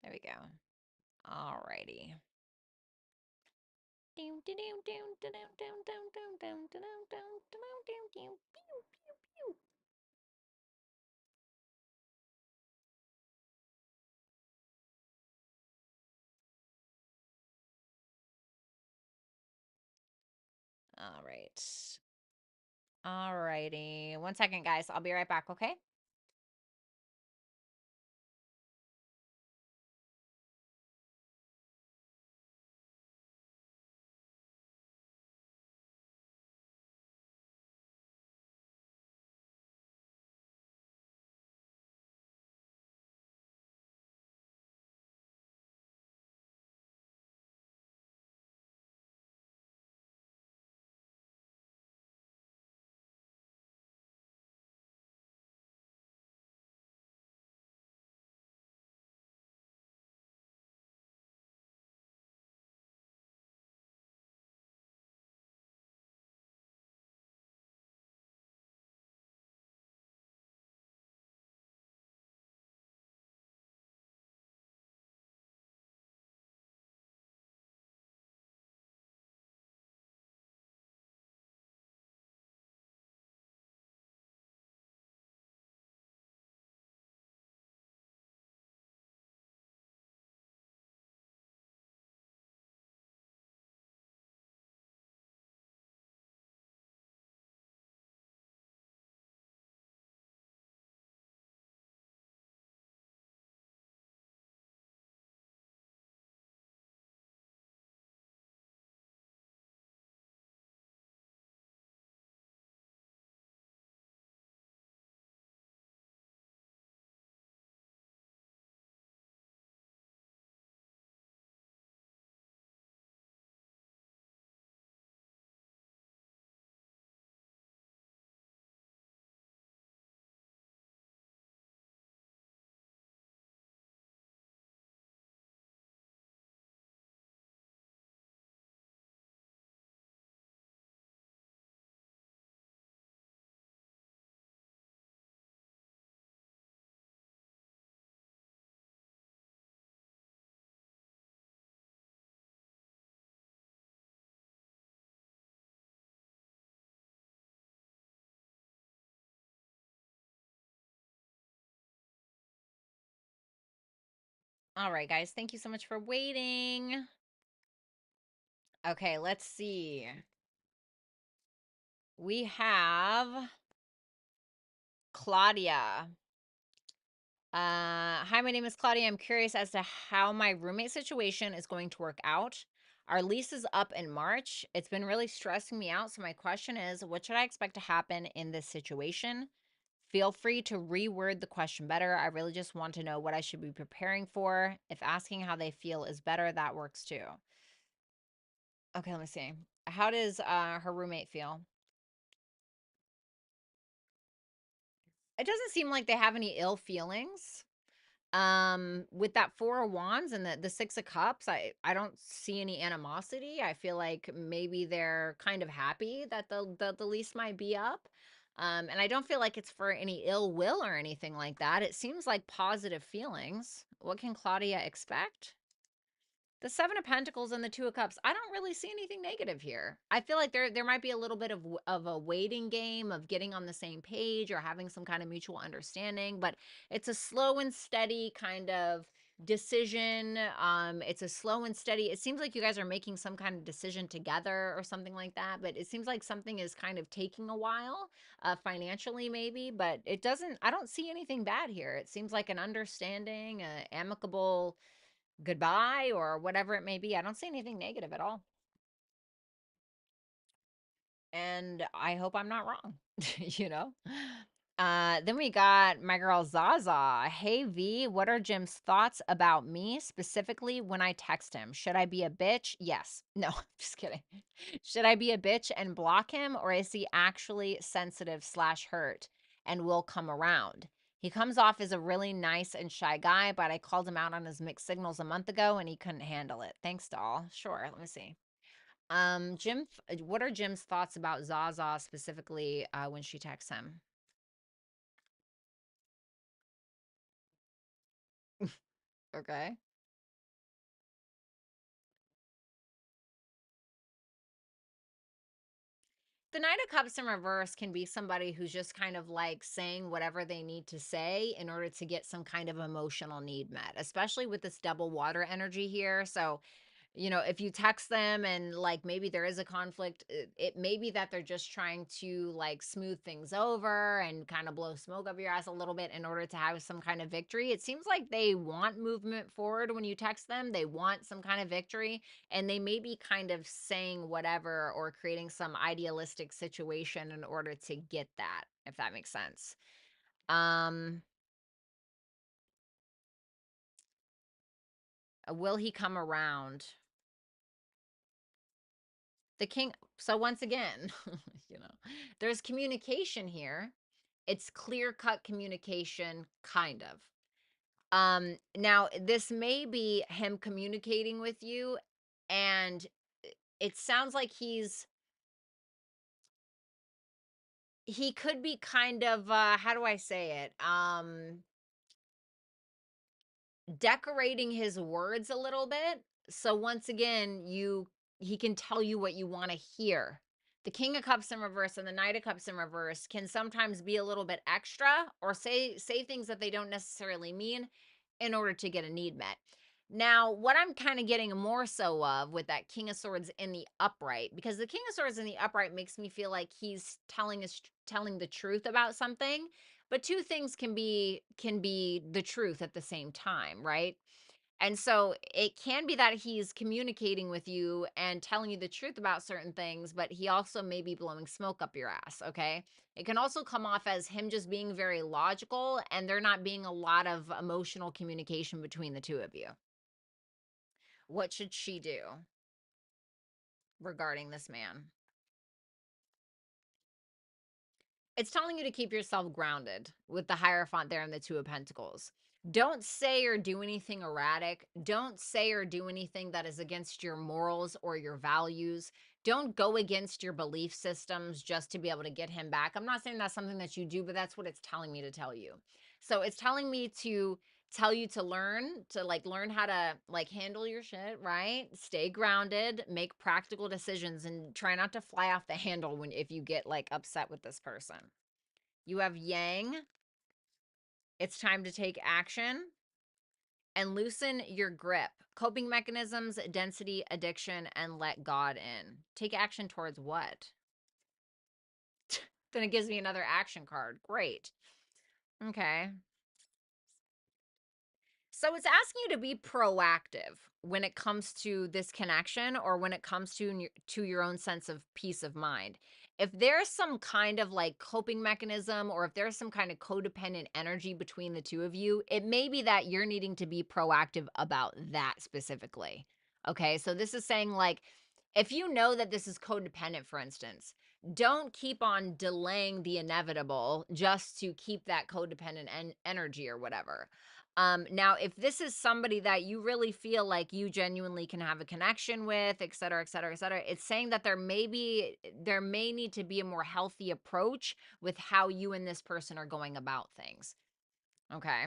There we go. All righty. All right. All righty. 1 second, guys. I'll be right back, okay? All right, guys. Thank you so much for waiting. Okay, let's see. We have Claudia. Hi, my name is Claudia. I'm curious as to how my roommate situation is going to work out. Our lease is up in March. It's been really stressing me out. So my question is, what should I expect to happen in this situation? Feel free to reword the question better. I really just want to know what I should be preparing for. If asking how they feel is better, that works too. Okay, let me see. How does her roommate feel? It doesn't seem like they have any ill feelings. With that 4 of wands and the 6 of cups, I don't see any animosity. I feel like maybe they're kind of happy that the lease might be up. And I don't feel like it's for any ill will or anything like that. It seems like positive feelings. What can Claudia expect? The 7 of Pentacles and the 2 of Cups, I don't really see anything negative here. I feel like there might be a little bit of a waiting game of getting on the same page or having some kind of mutual understanding, but it's a slow and steady kind of decision. It's a slow and steady. It seems like you guys are making some kind of decision together or something like that, but it seems like something is kind of taking a while, financially maybe, but I don't see anything bad here. It seems like an understanding, amicable goodbye or whatever it may be. I don't see anything negative at all. And I hope I'm not wrong, you know? Then we got my girl Zaza. Hey V, what are Jim's thoughts about me, specifically when I text him? Should I be a bitch? Yes. No, just kidding. Should I be a bitch and block him, or is he actually sensitive slash hurt and will come around? He comes off as a really nice and shy guy, but I called him out on his mixed signals a month ago and he couldn't handle it. Thanks, doll. Sure, let me see. Jim, what are Jim's thoughts about Zaza specifically when she texts him? Okay. The Knight of Cups in reverse can be somebody who's just kind of like saying whatever they need to say in order to get some kind of emotional need met, especially with this double water energy here. So if you text them and like maybe there is a conflict, it may be that they're just trying to like smooth things over and kind of blow smoke up your ass a little bit in order to have some kind of victory. It seems like they want movement forward when you text them. They want some kind of victory, and they may be kind of saying whatever or creating some idealistic situation in order to get that, if that makes sense. Will he come around? The king, so once again, you know, there's communication here. It's clear-cut communication, kind of. Now this may be him communicating with you, and it sounds like he could be kind of how do I say it? Decorating his words a little bit. So once again, he can tell you what you want to hear. The King of Cups in reverse and the Knight of Cups in reverse can sometimes be a little bit extra or say things that they don't necessarily mean in order to get a need met. Now, what I'm kind of getting more so of with that King of Swords in the upright, because the King of Swords in the upright makes me feel like he's telling the truth about something, but two things can be the truth at the same time, right? And so it can be that he's communicating with you and telling you the truth about certain things, but he also may be blowing smoke up your ass, okay? It can also come off as him just being very logical and there not being a lot of emotional communication between the two of you. What should she do regarding this man? It's telling you to keep yourself grounded with the Hierophant there and the Two of Pentacles. Don't say or do anything erratic. Don't say or do anything that is against your morals or your values. Don't go against your belief systems just to be able to get him back. I'm not saying that's something that you do, but that's what it's telling me to tell you. So it's telling me to tell you to learn how to like handle your shit, right? Stay grounded, make practical decisions, and try not to fly off the handle if you get like upset with this person. You have Yang. It's time to take action. and loosen your grip. Coping mechanisms, density, addiction, and let God in. Take action towards what? Then it gives me another action card. Great. Okay. So it's asking you to be proactive when it comes to this connection, or when it comes to your own sense of peace of mind. If there's some kind of like coping mechanism, or if there's some kind of codependent energy between the two of you, it may be that you're needing to be proactive about that specifically. Okay? So this is saying like, if you know that this is codependent, for instance, don't keep on delaying the inevitable just to keep that codependent energy or whatever. Now, if this is somebody that you really feel like you genuinely can have a connection with, et cetera, et cetera, et cetera, it's saying that there may need to be a more healthy approach with how you and this person are going about things. Okay.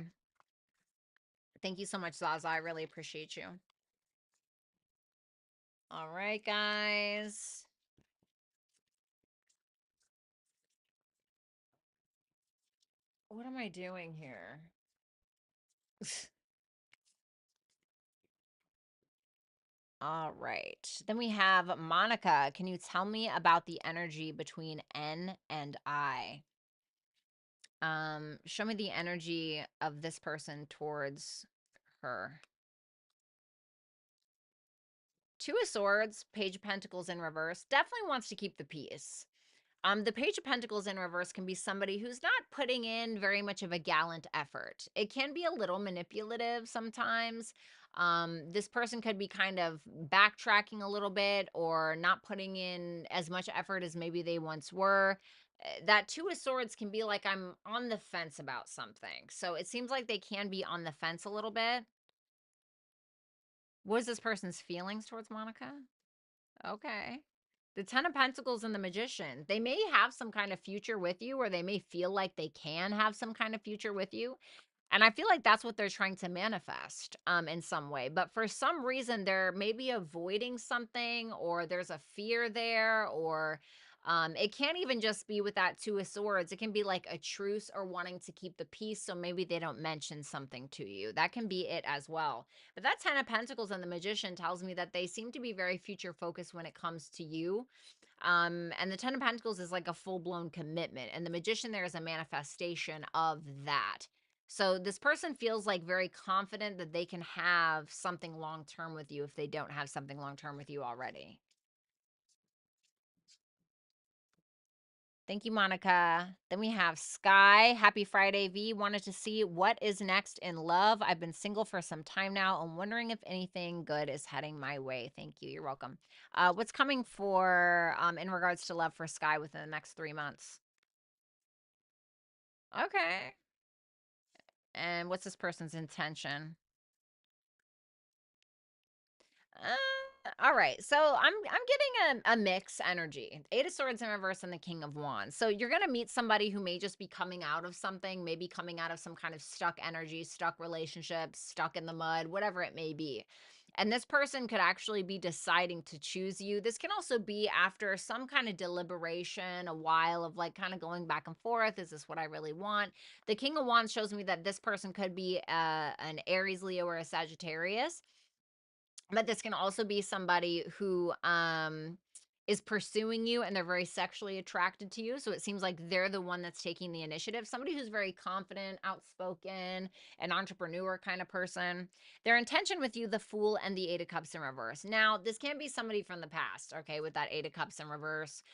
Thank you so much, Zaza. I really appreciate you. All right, guys. What am I doing here? All right. Then we have Monica. Can you tell me about the energy between N and I? Show me the energy of this person towards her. Two of Swords, Page of Pentacles in reverse. Definitely wants to keep the peace. The Page of Pentacles in reverse can be somebody who's not putting in very much of a gallant effort. It can be a little manipulative sometimes. This person could be kind of backtracking a little bit, or not putting in as much effort as maybe they once were. That Two of Swords can be like, I'm on the fence about something. So it seems like they can be on the fence a little bit. What is this person's feelings towards Monica? Okay. The Ten of Pentacles and the Magician. They may have some kind of future with you, or they may feel like they can have some kind of future with you. And I feel like that's what they're trying to manifest in some way. But for some reason, they're maybe avoiding something, or there's a fear there, or it can't even just be with that Two of Swords. It can be like a truce, or wanting to keep the peace. So maybe they don't mention something to you. That can be it as well. But that Ten of Pentacles and the Magician tells me that they seem to be very future focused when it comes to you. And the Ten of Pentacles is like a full-blown commitment. And the Magician there is a manifestation of that. So this person feels like very confident that they can have something long-term with you if they don't have something long-term with you already. Thank you, Monica. Then we have Sky. Happy Friday, V. Wanted to see what is next in love. I've been single for some time now. I'm wondering if anything good is heading my way. Thank you. You're welcome. What's coming for in regards to love for Sky within the next 3 months? Okay. And what's this person's intention? All right. So I'm getting a mix energy. Eight of Swords in reverse and the King of Wands. So you're gonna meet somebody who may just be coming out of something, maybe coming out of some kind of stuck energy, stuck relationships, stuck in the mud, whatever it may be. And this person could actually be deciding to choose you. This can also be after some kind of deliberation, a while of like kind of going back and forth. Is this what I really want? The King of Wands shows me that this person could be an Aries, Leo, or a Sagittarius. But this can also be somebody who is pursuing you, and they're very sexually attracted to you. So it seems like they're the one that's taking the initiative. Somebody who's very confident, outspoken, an entrepreneur kind of person. Their intention with you, the Fool and the Eight of Cups in reverse. Now, this can be somebody from the past, okay, with that Eight of Cups in reverse.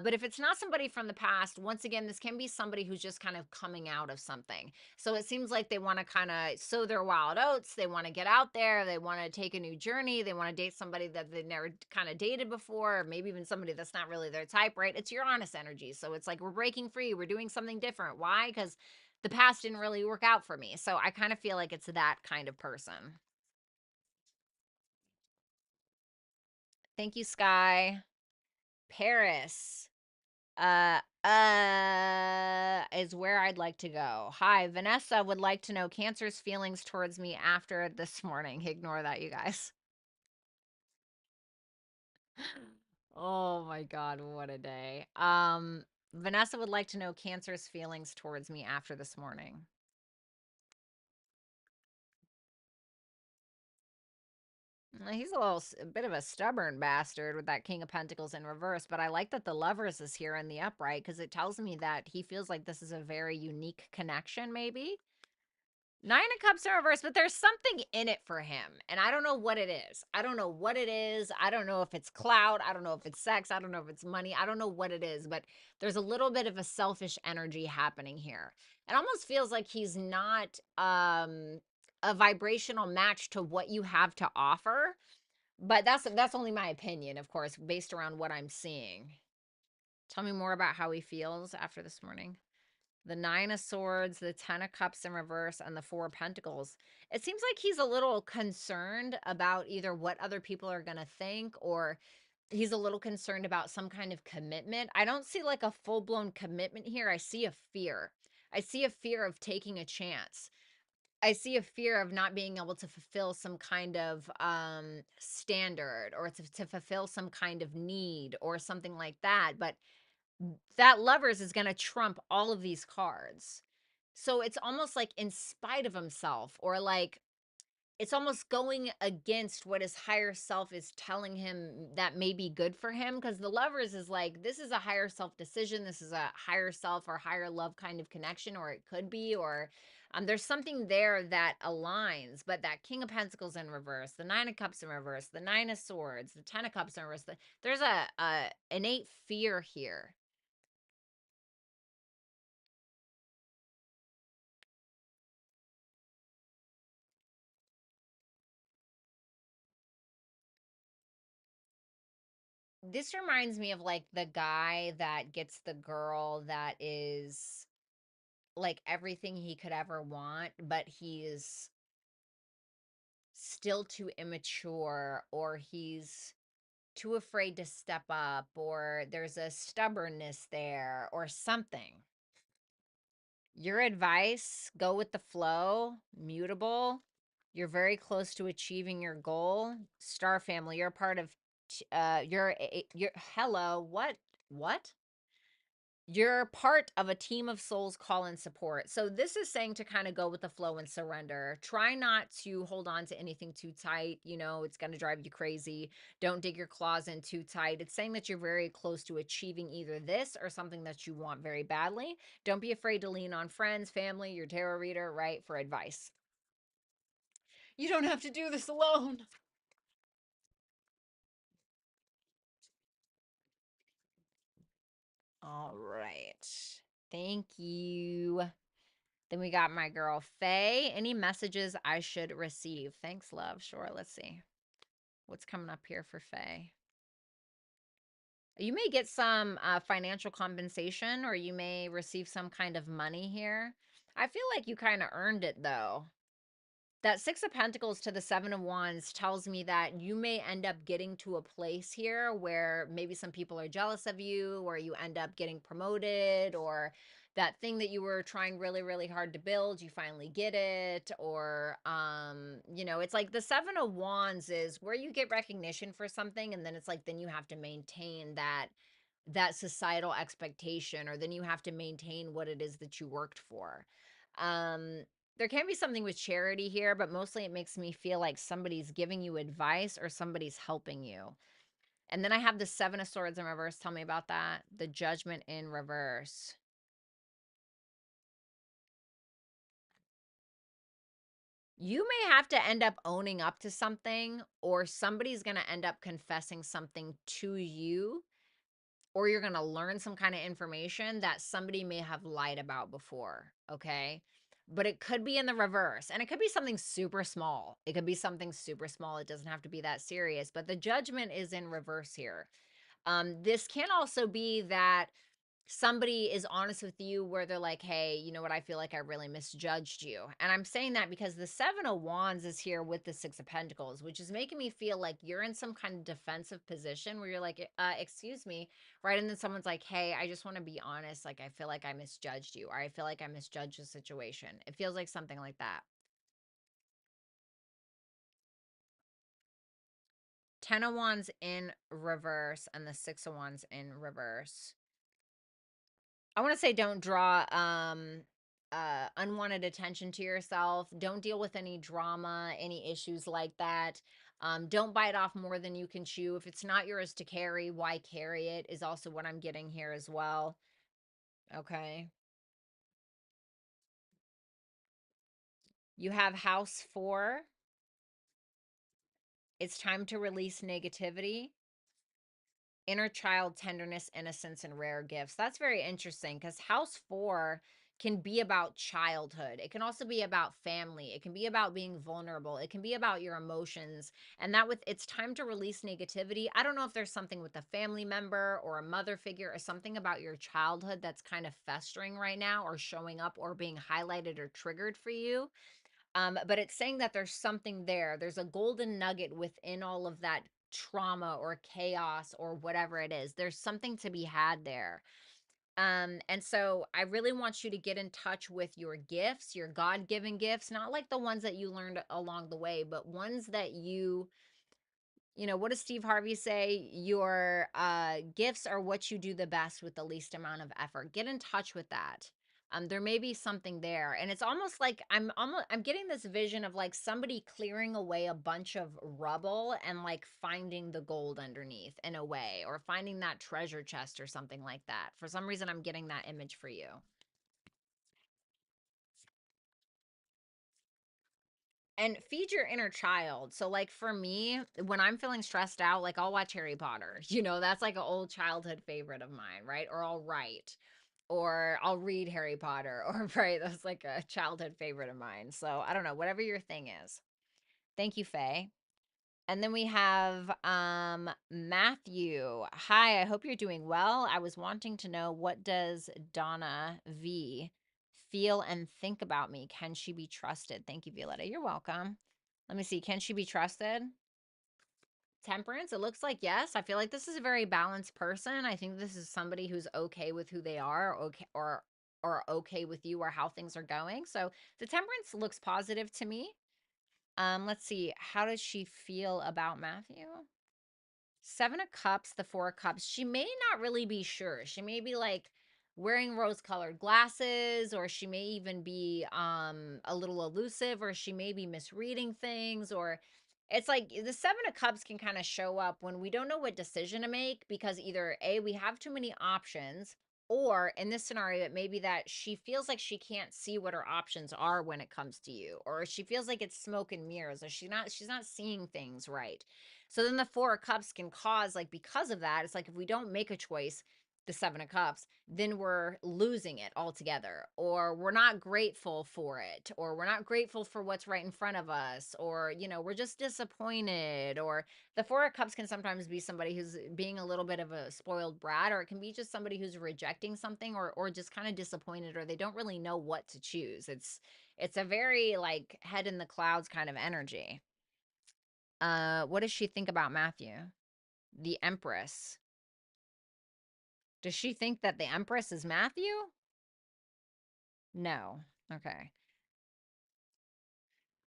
But if it's not somebody from the past, once again, this can be somebody who's just kind of coming out of something. So it seems like they want to kind of sow their wild oats. They want to get out there. They want to take a new journey. They want to date somebody that they've never kind of dated before, or maybe even somebody that's not really their type, right? It's your honest energy. So it's like, we're breaking free. We're doing something different. Why? Because the past didn't really work out for me. So I kind of feel like it's that kind of person. Thank you, Sky. Paris. Is where I'd like to go. Hi, Vanessa would like to know Cancer's feelings towards me after this morning. Ignore that, you guys. Oh my God, what a day. Vanessa would like to know Cancer's feelings towards me after this morning. He's a bit of a stubborn bastard with that King of Pentacles in reverse, but I like that the Lovers is here in the upright because it tells me that he feels like this is a very unique connection, maybe. Nine of Cups in reverse, but there's something in it for him, and I don't know what it is. I don't know what it is. I don't know if it's clout. I don't know if it's sex. I don't know if it's money. I don't know what it is, but there's a little bit of a selfish energy happening here. It almost feels like he's not a vibrational match to what you have to offer, but that's only my opinion, of course, based around what I'm seeing. Tell me more about how he feels after this morning. The Nine of Swords, the Ten of Cups in reverse, and the Four of Pentacles. It seems like he's a little concerned about either what other people are going to think, or he's a little concerned about some kind of commitment. I don't see like a full-blown commitment here. I see a fear. I see a fear of taking a chance. I see a fear of not being able to fulfill some kind of standard, or to fulfill some kind of need or something like that. But that Lovers is going to trump all of these cards. So it's almost like in spite of himself, or like it's almost going against what his higher self is telling him that may be good for him. Because the Lovers is like, this is a higher self decision. This is a higher self or higher love kind of connection, or it could be, or there's something there that aligns. But that King of Pentacles in reverse, the Nine of Cups in reverse, the Nine of Swords, the Ten of Cups in reverse, there's a innate fear here. This reminds me of like the guy that gets the girl that is like everything he could ever want, but he's still too immature, or he's too afraid to step up, or there's a stubbornness there or something. Your advice, go with the flow, mutable. You're very close to achieving your goal. Star family, you're part of you're hello, what? You're part of a team of souls, call and support. So this is saying to kind of go with the flow and surrender. Try not to hold on to anything too tight. You know, it's going to drive you crazy. Don't dig your claws in too tight. It's saying that you're very close to achieving either this or something that you want very badly. Don't be afraid to lean on friends, family, your tarot reader, right, for advice. You don't have to do this alone. All right. Thank you. Then we got my girl Faye. Any messages I should receive? Thanks, love. Sure. Let's see what's coming up here for Faye. You may get some financial compensation, or you may receive some kind of money here. I feel like you kind of earned it, though. That Six of Pentacles to the Seven of Wands tells me that you may end up getting to a place here where maybe some people are jealous of you, or you end up getting promoted, or that thing that you were trying really, really hard to build, you finally get it. Or, you know, it's like the Seven of Wands is where you get recognition for something, and then it's like, then you have to maintain that societal expectation, or then you have to maintain what it is that you worked for. There can be something with charity here, but mostly it makes me feel like somebody's giving you advice or somebody's helping you. And then I have the Seven of Swords in reverse. Tell me about that. The Judgment in reverse. You may have to end up owning up to something, or somebody's going to end up confessing something to you, or you're going to learn some kind of information that somebody may have lied about before, okay? But it could be in the reverse, and it could be something super small. It could be something super small. It doesn't have to be that serious, but the Judgment is in reverse here. This can also be that somebody is honest with you where they're like, hey, you know what, I feel like I really misjudged you. And I'm saying that because the Seven of Wands is here with the Six of Pentacles, which is making me feel like you're in some kind of defensive position where you're like, excuse me, right? And then someone's like, hey, I just want to be honest, like I feel like I misjudged you, or I feel like I misjudged the situation. It feels like something like that. Ten of Wands in reverse and the Six of Wands in reverse. I want to say don't draw unwanted attention to yourself. Don't deal with any drama, any issues like that. Don't bite off more than you can chew. If it's not yours to carry, why carry it is also what I'm getting here as well. Okay. You have house 4. It's time to release negativity. Inner child tenderness, innocence, and rare gifts. That's very interesting because house 4 can be about childhood. It can also be about family. It can be about being vulnerable. It can be about your emotions. And that with it's time to release negativity. I don't know if there's something with a family member or a mother figure or something about your childhood that's kind of festering right now or showing up or being highlighted or triggered for you. But it's saying that there's something there. There's a golden nugget within all of that trauma or chaos or whatever it is. There's something to be had there. And so I really want you to get in touch with your gifts, your God-given gifts, not like the ones that you learned along the way, but ones that what does Steve Harvey say? Your gifts are what you do the best with the least amount of effort. Get in touch with that. There may be something there, and it's almost like I'm getting this vision of like somebody clearing away a bunch of rubble and like finding the gold underneath in a way, or finding that treasure chest or something like that. For some reason, I'm getting that image for you. And feed your inner child. So like for me, when I'm feeling stressed out, like I'll watch Harry Potter. That's like an old childhood favorite of mine, right? Or I'll write or I'll read Harry Potter or right, that's like a childhood favorite of mine. So I don't know, whatever your thing is. Thank you, Faye. And then we have Matthew. Hi, I hope you're doing well. I was wanting to know, what does Donna V feel and think about me? Can she be trusted? Thank you, Violetta. You're welcome. Let me see. Can she be trusted? Temperance. It looks like yes. I feel like this is a very balanced person. I think this is somebody who's okay with who they are, okay, or okay with you or how things are going. So the temperance looks positive to me. Let's see. How does she feel about Matthew? 7 of Cups, the 4 of Cups. She may not really be sure. She may be like wearing rose-colored glasses, or she may even be a little elusive, or she may be misreading things, or it's like the 7 of Cups can kind of show up when we don't know what decision to make because either A, we have too many options, or in this scenario, it may be that she feels like she can't see what her options are when it comes to you, or she feels like it's smoke and mirrors, or she's not seeing things right. So then the 4 of Cups can cause, like, because of that, it's like if we don't make a choice, the 7 of Cups, then we're losing it altogether, or we're not grateful for it, or we're not grateful for what's right in front of us, or, we're just disappointed. Or the 4 of Cups can sometimes be somebody who's being a little bit of a spoiled brat, or it can be just somebody who's rejecting something, or just kind of disappointed, or they don't really know what to choose. It's a very like head in the clouds kind of energy. What does she think about Matthew? The Empress. Does she think that the Empress is Matthew? No. Okay.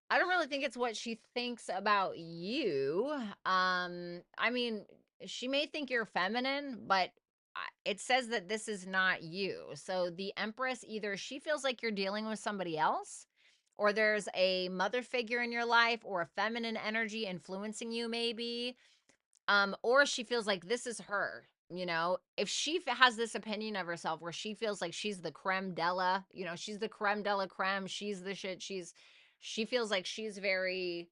I don't really think it's what she thinks about you. I mean, she may think you're feminine, but it says that this is not you. So the Empress, either she feels like you're dealing with somebody else, or there's a mother figure in your life, or a feminine energy influencing you, maybe. Or she feels like this is her. If she has this opinion of herself where she feels like she's the creme della, she's the creme della creme, she's the shit, she feels like she's very,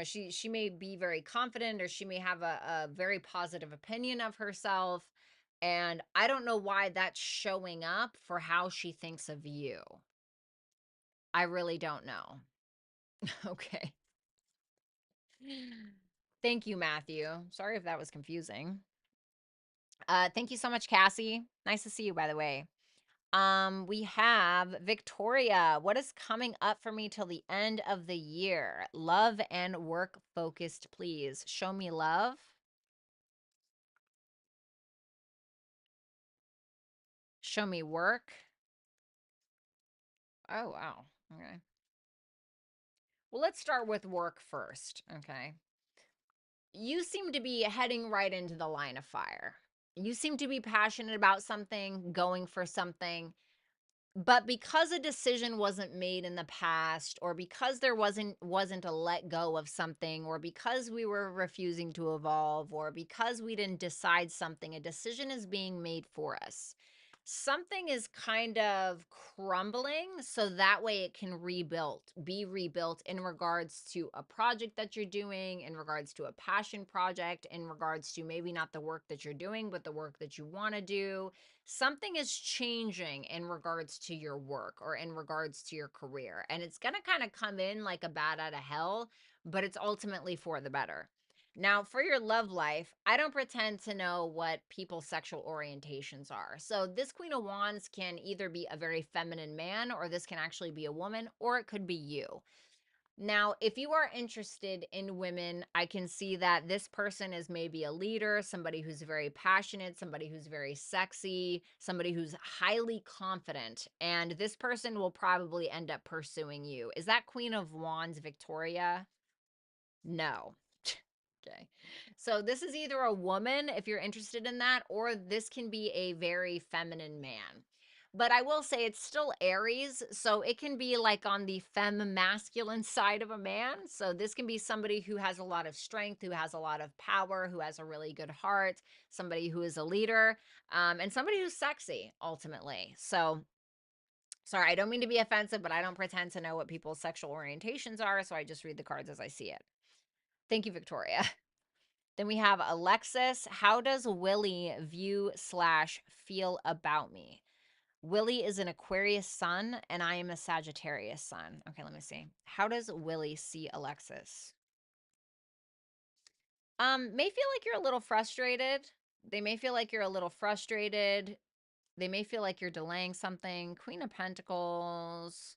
she may be very confident, or she may have a very positive opinion of herself. And I don't know why that's showing up for how she thinks of you. I really don't know. Okay. Thank you, Matthew. Sorry if that was confusing. Thank you so much, Cassie. Nice to see you, by the way. We have Victoria. What is coming up for me till the end of the year? Love and work focused, please. Show me love. Show me work. Oh, wow. Okay. Well, let's start with work first. Okay. You seem to be heading right into the line of fire. You seem to be passionate about something, going for something. But because a decision wasn't made in the past, or because there wasn't a let go of something, or because we were refusing to evolve, or because we didn't decide something, a decision is being made for us. Something is kind of crumbling so that way it can be rebuilt in regards to a project that you're doing, in regards to a passion project, in regards to maybe not the work that you're doing, but the work that you want to do. Something is changing in regards to your work or in regards to your career. And it's going to kind of come in like a bat out of hell, but it's ultimately for the better. Now, for your love life, I don't pretend to know what people's sexual orientations are. So, this Queen of Wands can either be a very feminine man, or this can actually be a woman, or it could be you. Now, if you are interested in women, I can see that this person is maybe a leader, somebody who's very passionate, somebody who's very sexy, somebody who's highly confident, and this person will probably end up pursuing you. Is that Queen of Wands Victoria? No. Okay. So this is either a woman, if you're interested in that, or this can be a very feminine man. But I will say it's still Aries, so it can be like on the femme masculine side of a man. So this can be somebody who has a lot of strength, who has a lot of power, who has a really good heart, somebody who is a leader, and somebody who's sexy ultimately. So sorry, I don't mean to be offensive, but I don't pretend to know what people's sexual orientations are, so I just read the cards as I see it. Thank you, Victoria. Then we have Alexis. How does Willie view slash feel about me? Willie is an Aquarius sun, and I am a Sagittarius sun. Okay, let me see. How does Willie see Alexis? May feel like you're a little frustrated. They may feel like you're a little frustrated. They may feel like you're delaying something. Queen of Pentacles.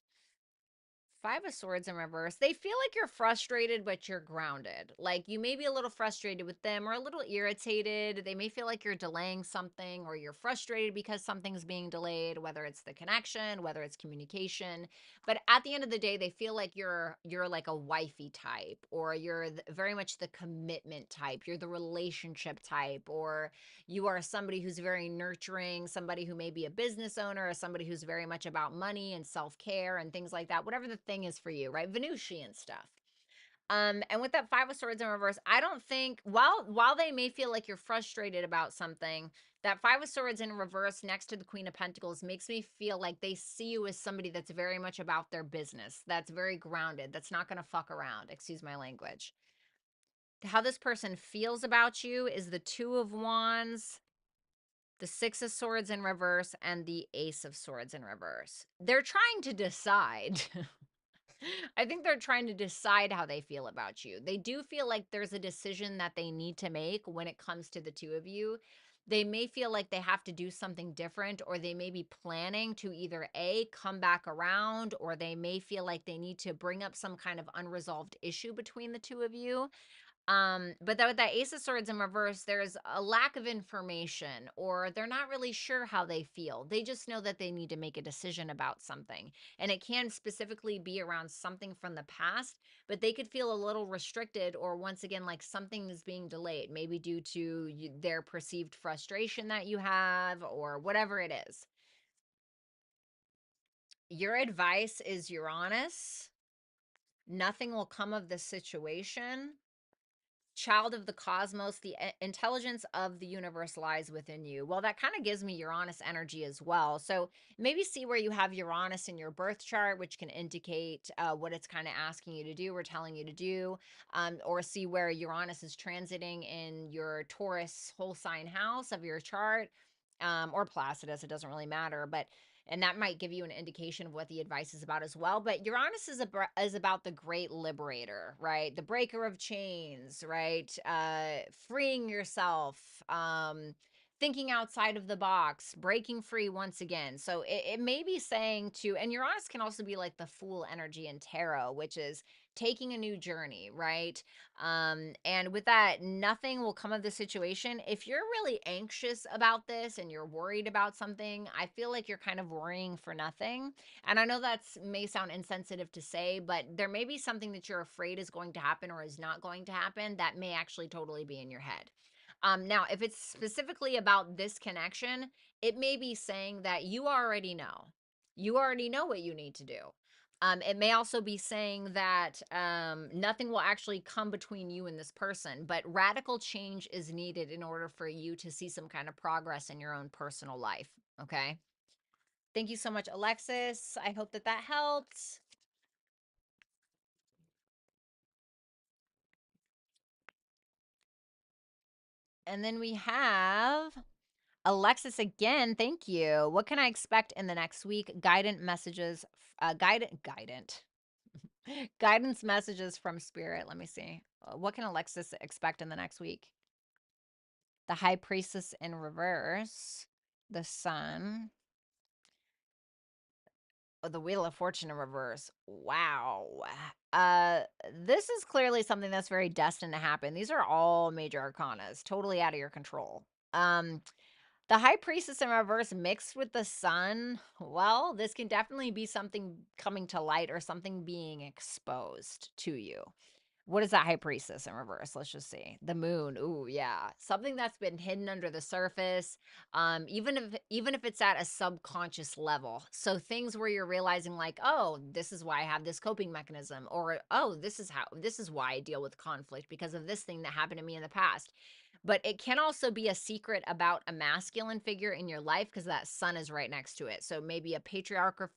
Five of Swords in reverse. They feel like you're frustrated, but you're grounded. Like you may be a little frustrated with them or a little irritated. They may feel like you're delaying something or you're frustrated because something's being delayed, whether it's the connection, whether it's communication. But at the end of the day, they feel like you're like a wifey type, or you're very much the commitment type. You're the relationship type, or you are somebody who's very nurturing, somebody who may be a business owner, or somebody who's very much about money and self-care and things like that, whatever the thing is for you, right? Venusian stuff. And with that Five of Swords in reverse, I don't think, while they may feel like you're frustrated about something, that Five of Swords in reverse next to the Queen of Pentacles makes me feel like they see you as somebody that's very much about their business, that's very grounded, that's not going to fuck around, excuse my language. How this person feels about you is the Two of Wands, the Six of Swords in reverse, and the Ace of Swords in reverse. They're trying to decide. I think they're trying to decide how they feel about you. They do feel like there's a decision that they need to make when it comes to the two of you. They may feel like they have to do something different, or they may be planning to either A, come back around, or they may feel like they need to bring up some kind of unresolved issue between the two of you. But with that Ace of Swords in reverse, there's a lack of information, or they're not really sure how they feel. They just know that they need to make a decision about something. And it can specifically be around something from the past, but they could feel a little restricted, or once again, like something is being delayed, maybe due to their perceived frustration that you have, or whatever it is. Your advice is Uranus. Nothing will come of this situation. Child of the cosmos, the intelligence of the universe lies within you. Well, that kind of gives me Uranus energy as well. So maybe see where you have Uranus in your birth chart, which can indicate what it's kind of asking you to do or telling you to do, or see where Uranus is transiting in your Taurus whole sign house of your chart, or Placidus. It doesn't really matter, but and that might give you an indication of what the advice is about as well. But Uranus is about the great liberator, right? The breaker of chains, right? Freeing yourself, thinking outside of the box, breaking free once again. So it may be saying to, and Uranus can also be like the Fool energy in tarot, which is taking a new journey, right? And with that, nothing will come of the situation. If you're really anxious about this and you're worried about something, I feel like you're kind of worrying for nothing. And I know that's may sound insensitive to say, but there may be something that you're afraid is going to happen or is not going to happen that may actually totally be in your head. Now, if it's specifically about this connection, it may be saying that you already know. You already know what you need to do. It may also be saying that nothing will actually come between you and this person, but radical change is needed in order for you to see some kind of progress in your own personal life. Okay. Thank you so much, Alexis. I hope that that helped. And then we have Alexis again. Thank you. What can I expect in the next week? Guidance messages, guidance messages from spirit. Let me see. What can Alexis expect in the next week? The High Priestess in reverse, the Sun, the Wheel of Fortune in reverse. Wow. Uh, this is clearly something that's very destined to happen. These are all major arcanas, totally out of your control. The High Priestess in reverse mixed with the Sun. Well, this can definitely be something coming to light or something being exposed to you. What is that High Priestess in reverse? Let's just see. The moon. Ooh, yeah. Something that's been hidden under the surface. Even if it's at a subconscious level. So things where you're realizing like, oh, this is why I have this coping mechanism, or oh, this is why I deal with conflict because of this thing that happened to me in the past. But it can also be a secret about a masculine figure in your life because that sun is right next to it. So maybe a patriarchal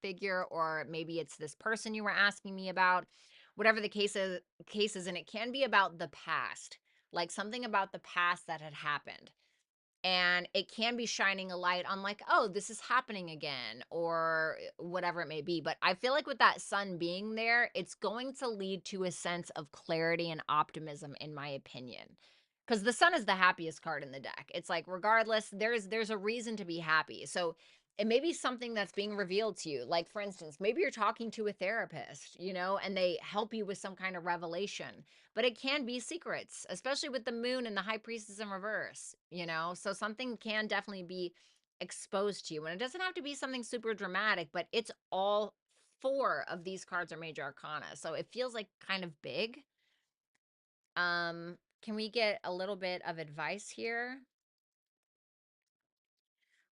figure, or maybe it's this person you were asking me about, whatever the case is, and it can be about the past, like something about the past that had happened, and it can be shining a light on like, oh, this is happening again, or whatever it may be. But I feel like with that sun being there, it's going to lead to a sense of clarity and optimism, in my opinion, because the sun is the happiest card in the deck. It's like, regardless, there's a reason to be happy. So it may be something that's being revealed to you, like for instance, maybe you're talking to a therapist, and they help you with some kind of revelation, but it can be secrets, especially with the moon and the high priestess in reverse. So something can definitely be exposed to you, and it doesn't have to be something super dramatic, but it's all four of these cards are major arcana, so it feels like kind of big. Can we get a little bit of advice here?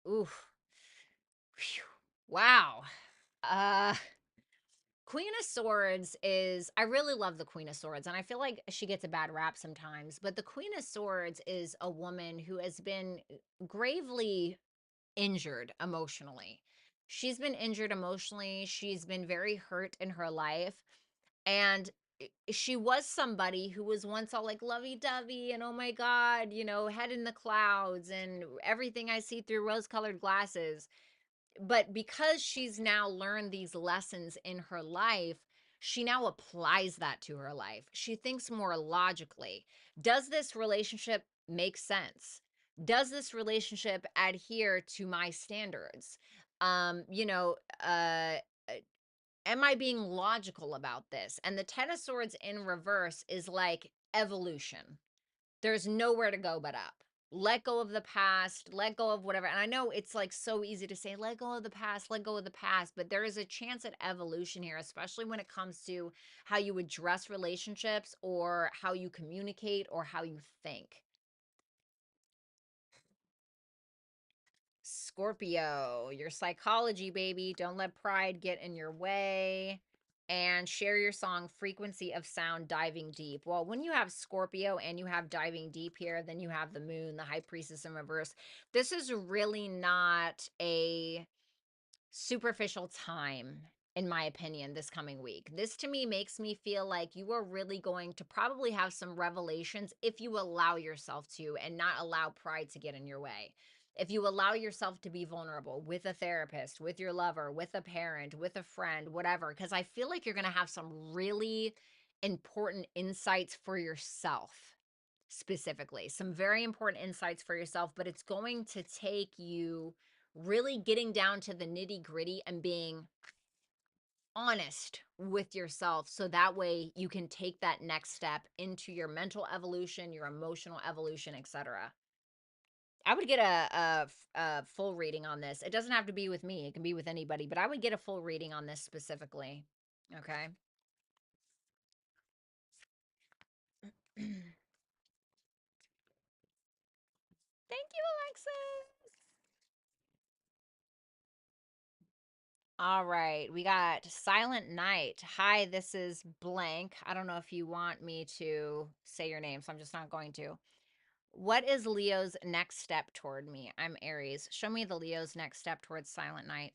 Ooh. Whew. Wow. uh Queen of Swords is, I really love the Queen of Swords, and I feel like she gets a bad rap sometimes, but the Queen of Swords is a woman who has been gravely injured emotionally. She's been injured emotionally. She's been very hurt in her life. And she was somebody who was once all like lovey dovey and oh my God, head in the clouds and everything I see through rose colored glasses. But because she's now learned these lessons in her life, she now applies that to her life. She thinks more logically. Does this relationship make sense? Does this relationship adhere to my standards? Um, you know, uh, uh, am I being logical about this? And the Ten of Swords in reverse is like evolution. There's nowhere to go but up. Let go of the past, let go of whatever. And I know it's like so easy to say, let go of the past, let go of the past, but there is a chance at evolution here, especially when it comes to how you address relationships or how you communicate or how you think. Scorpio, your psychology, baby. Don't let pride get in your way. And share your song Frequency of Sound Diving Deep. Well, when you have Scorpio and you have diving deep here, then you have the moon, the high priestess in reverse. This is really not a superficial time, in my opinion, this coming week. This to me makes me feel like you are really going to probably have some revelations if you allow yourself to and not allow pride to get in your way. If you allow yourself to be vulnerable with a therapist, with your lover, with a parent, with a friend, whatever, because I feel like you're going to have some really important insights for yourself, specifically. Some very important insights for yourself, but it's going to take you really getting down to the nitty gritty and being honest with yourself, so that way you can take that next step into your mental evolution, your emotional evolution, etc. I would get a full reading on this. It doesn't have to be with me, it can be with anybody, but I would get a full reading on this specifically. Okay. Thank you, Alexis. All right, we got Silent Night. Hi, this is blank. I don't know if you want me to say your name, so I'm just not going to. What is Leo's next step toward me? I'm Aries. Show me the Leo's next step towards Silent Night.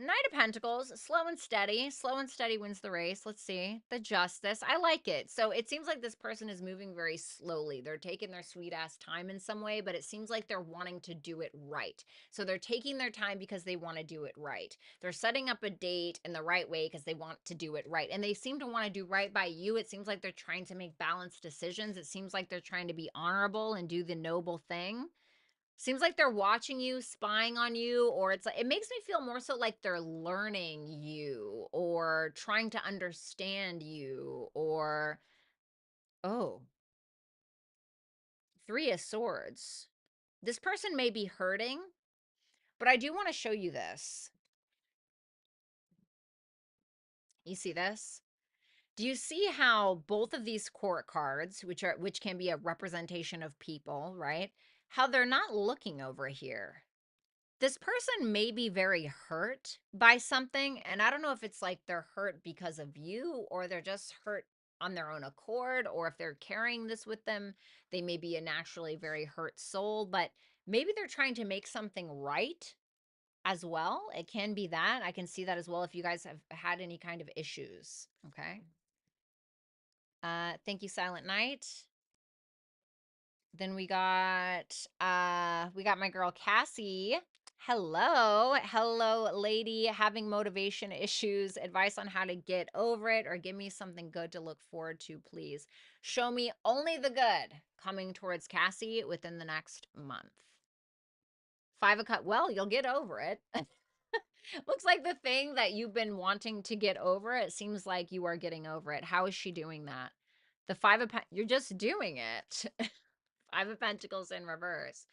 Knight of Pentacles, slow and steady. Slow and steady wins the race. Let's see. The Justice. I like it. So it seems like this person is moving very slowly. They're taking their sweet ass time in some way, but it seems like they're wanting to do it right. So they're taking their time because they want to do it right. They're setting up a date in the right way because they want to do it right. And they seem to want to do right by you. It seems like they're trying to make balanced decisions. It seems like they're trying to be honorable and do the noble thing. Seems like they're watching you, spying on you, or it's like it makes me feel more so like they're learning you or trying to understand you or oh, Three of Swords. This person may be hurting, but I do want to show you this. You see this? Do you see how both of these court cards, which can be a representation of people, right? How they're not looking over here. This person may be very hurt by something, and I don't know if it's like they're hurt because of you or they're just hurt on their own accord, or if they're carrying this with them, they may be a naturally very hurt soul, but maybe they're trying to make something right as well. It can be that. I can see that as well if you guys have had any kind of issues. Okay. Thank you, Silent Night. Then we got my girl Cassie. Hello. Hello, lady. Having motivation issues. Advice on how to get over it, or give me something good to look forward to, please. Show me only the good coming towards Cassie within the next month. Five of Cups. Well, you'll get over it. Looks like the thing that you've been wanting to get over, it seems like you are getting over it. How is she doing that? The you're just doing it. Five of Pentacles in reverse.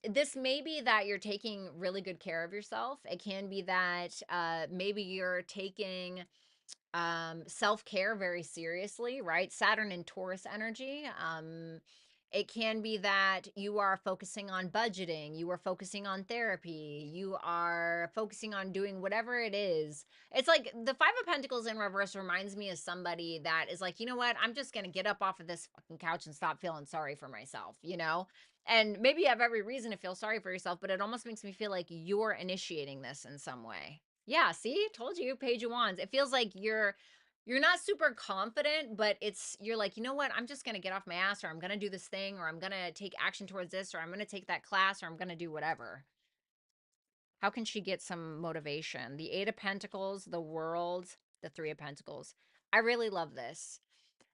This may be that you're taking really good care of yourself. It can be that maybe you're taking self-care very seriously, right? Saturn and Taurus energy. It can be that you are focusing on budgeting, you are focusing on therapy, you are focusing on doing whatever it is. It's like the Five of Pentacles in reverse reminds me of somebody that is like, you know what, I'm just gonna get up off of this fucking couch and stop feeling sorry for myself, you know? And maybe you have every reason to feel sorry for yourself, but it almost makes me feel like you're initiating this in some way. Yeah, see? Told you, Page of Wands. It feels like you're not super confident, but you're like, you know what? I'm just going to get off my ass, or I'm going to do this thing, or I'm going to take action towards this, or I'm going to take that class, or I'm going to do whatever. How can she get some motivation? The Eight of Pentacles, the World, the Three of Pentacles. I really love this.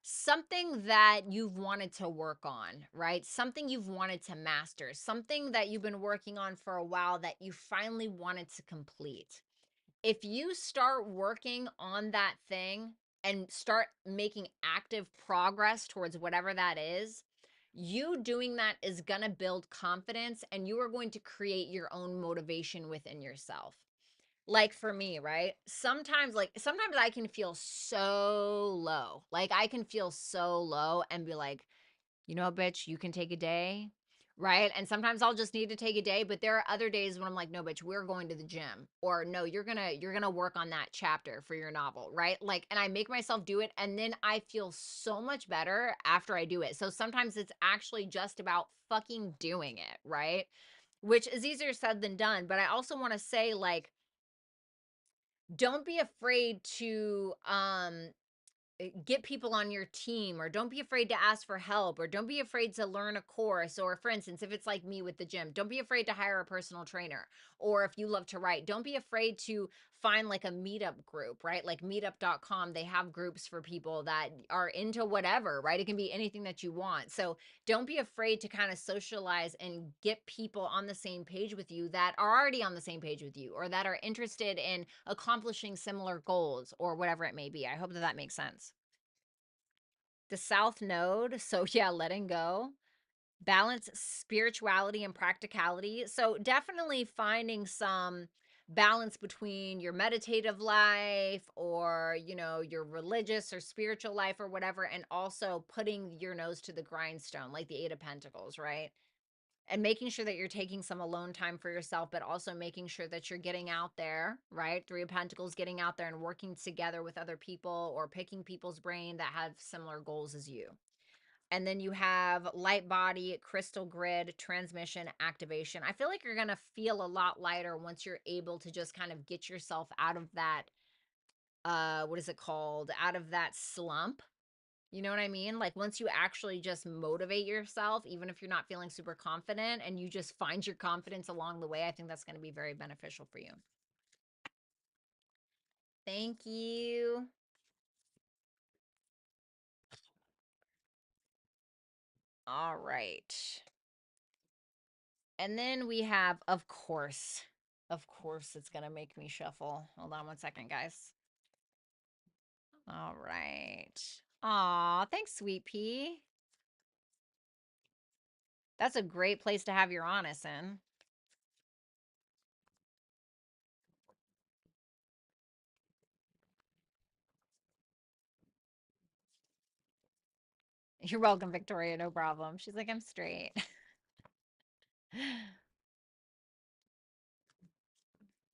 Something that you've wanted to work on, right? Something you've wanted to master, something that you've been working on for a while that you finally wanted to complete. If you start working on that thing and start making active progress towards whatever that is, you doing that is going to build confidence, and you are going to create your own motivation within yourself. Like for me, right? Sometimes I can feel so low. Like I can feel so low and be like, you know, bitch, you can take a day, right? And sometimes I'll just need to take a day, but there are other days when I'm like, no, bitch, we're going to the gym, or no, you're gonna work on that chapter for your novel, right? Like, and I make myself do it, and then I feel so much better after I do it. So sometimes it's actually just about fucking doing it, right? Which is easier said than done. But I also want to say, like, don't be afraid to get people on your team, or don't be afraid to ask for help, or don't be afraid to learn a course, or for instance, if it's like me with the gym, don't be afraid to hire a personal trainer. Or if you love to write, don't be afraid to find like a meetup group, right? Like meetup.com, they have groups for people that are into whatever, right? It can be anything that you want. So don't be afraid to kind of socialize and get people on the same page with you that are already on the same page with you, or that are interested in accomplishing similar goals, or whatever it may be. I hope that that makes sense. The South Node. So, yeah, letting go, balance spirituality and practicality. So, definitely finding some balance between your meditative life, or, you know, your religious or spiritual life or whatever, and also putting your nose to the grindstone, like the Eight of Pentacles, right? and making sure that you're taking some alone time for yourself, but also making sure that you're getting out there, right? Three of Pentacles, getting out there and working together with other people or picking people's brain that have similar goals as you. And then you have light body, crystal grid, transmission, activation. I feel like you're going to feel a lot lighter once you're able to just kind of get yourself out of that, what is it called? Out of that slump. You know what I mean? Like once you actually just motivate yourself, even if you're not feeling super confident and you just find your confidence along the way, I think that's going to be very beneficial for you. Thank you. All right. And then we have, of course, it's going to make me shuffle. Hold on one second, guys. All right. Aw, thanks, Sweet Pea. That's a great place to have Uranus in. You're welcome, Victoria. No problem. She's like, I'm straight.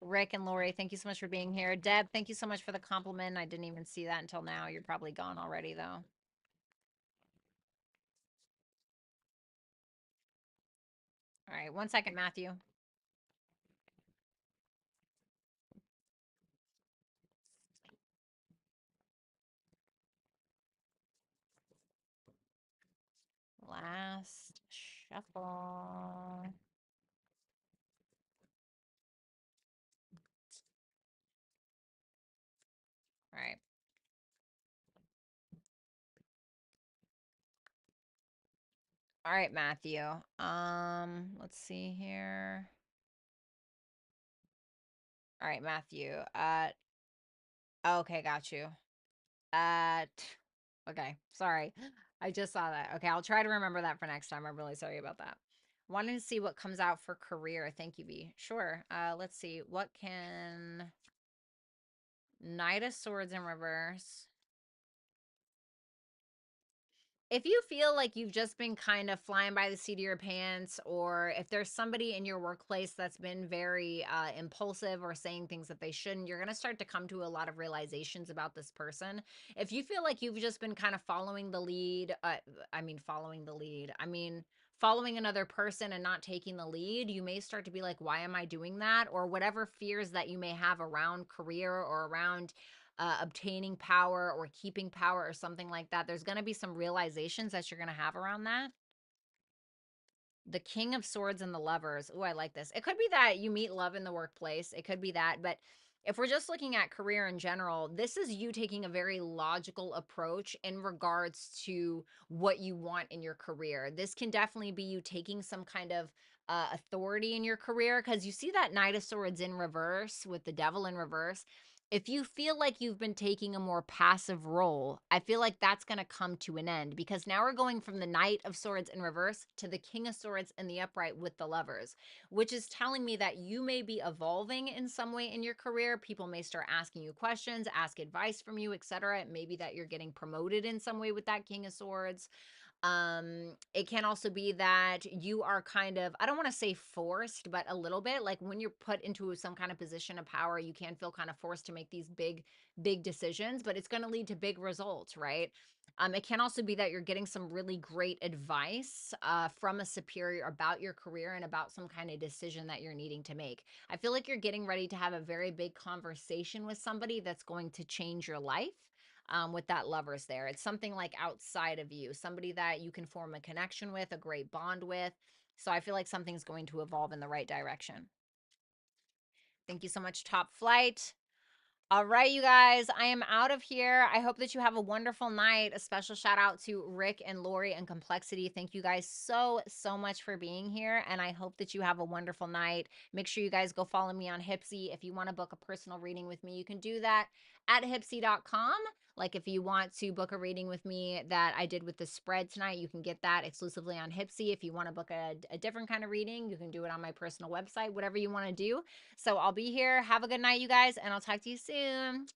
Rick and Lori, thank you so much for being here. Deb, thank you so much for the compliment. I didn't even see that until now. You're probably gone already, though. All right, one second, Matthew. Last shuffle. All right. All right, Matthew. Let's see here. All right, Matthew. Okay, got you. Okay, sorry. I just saw that. Okay, I'll try to remember that for next time. I'm really sorry about that. Wanting to see what comes out for career. Thank you, B. Sure. Let's see. What can Knight of Swords in reverse? If you feel like you've just been kind of flying by the seat of your pants, or if there's somebody in your workplace that's been very impulsive or saying things that they shouldn't, you're going to start to come to a lot of realizations about this person. If you feel like you've just been kind of following the lead, following another person and not taking the lead, you may start to be like, why am I doing that? Or whatever fears that you may have around career or around obtaining power or keeping power or something like that. There's going to be some realizations that you're going to have around that. The King of Swords and the Lovers. Oh, I like this. It could be that you meet love in the workplace. It could be that. But if we're just looking at career in general, this is you taking a very logical approach in regards to what you want in your career. This can definitely be you taking some kind of authority in your career, because you see that Knight of Swords in reverse with the Devil in reverse. If you feel like you've been taking a more passive role, I feel like that's going to come to an end, because now we're going from the Knight of Swords in reverse to the King of Swords in the upright with the Lovers, which is telling me that you may be evolving in some way in your career. People may start asking you questions, ask advice from you, etc. It may be that you're getting promoted in some way with that King of Swords. It can also be that you are kind of, I don't want to say forced, but a little bit like when you're put into some kind of position of power, you can feel kind of forced to make these big decisions, but it's going to lead to big results, right? It can also be that you're getting some really great advice from a superior about your career and about some kind of decision that you're needing to make. I feel like you're getting ready to have a very big conversation with somebody that's going to change your life. With that Lovers there, it's something like outside of you, somebody that you can form a connection with, a great bond with. So I feel like something's going to evolve in the right direction. Thank you so much, Top Flight. All right, you guys, I am out of here. I hope that you have a wonderful night. A special shout out to Rick and Lori and Complexity. Thank you guys so much for being here, and I hope that you have a wonderful night. Make sure you guys go follow me on Hypsee. If you want to book a personal reading with me, you can do that at hypsee.com. Like if you want to book a reading with me that I did with the spread tonight, you can get that exclusively on Hypsee. If you want to book a different kind of reading, you can do it on my personal website, whatever you want to do. So I'll be here. Have a good night, you guys, and I'll talk to you soon.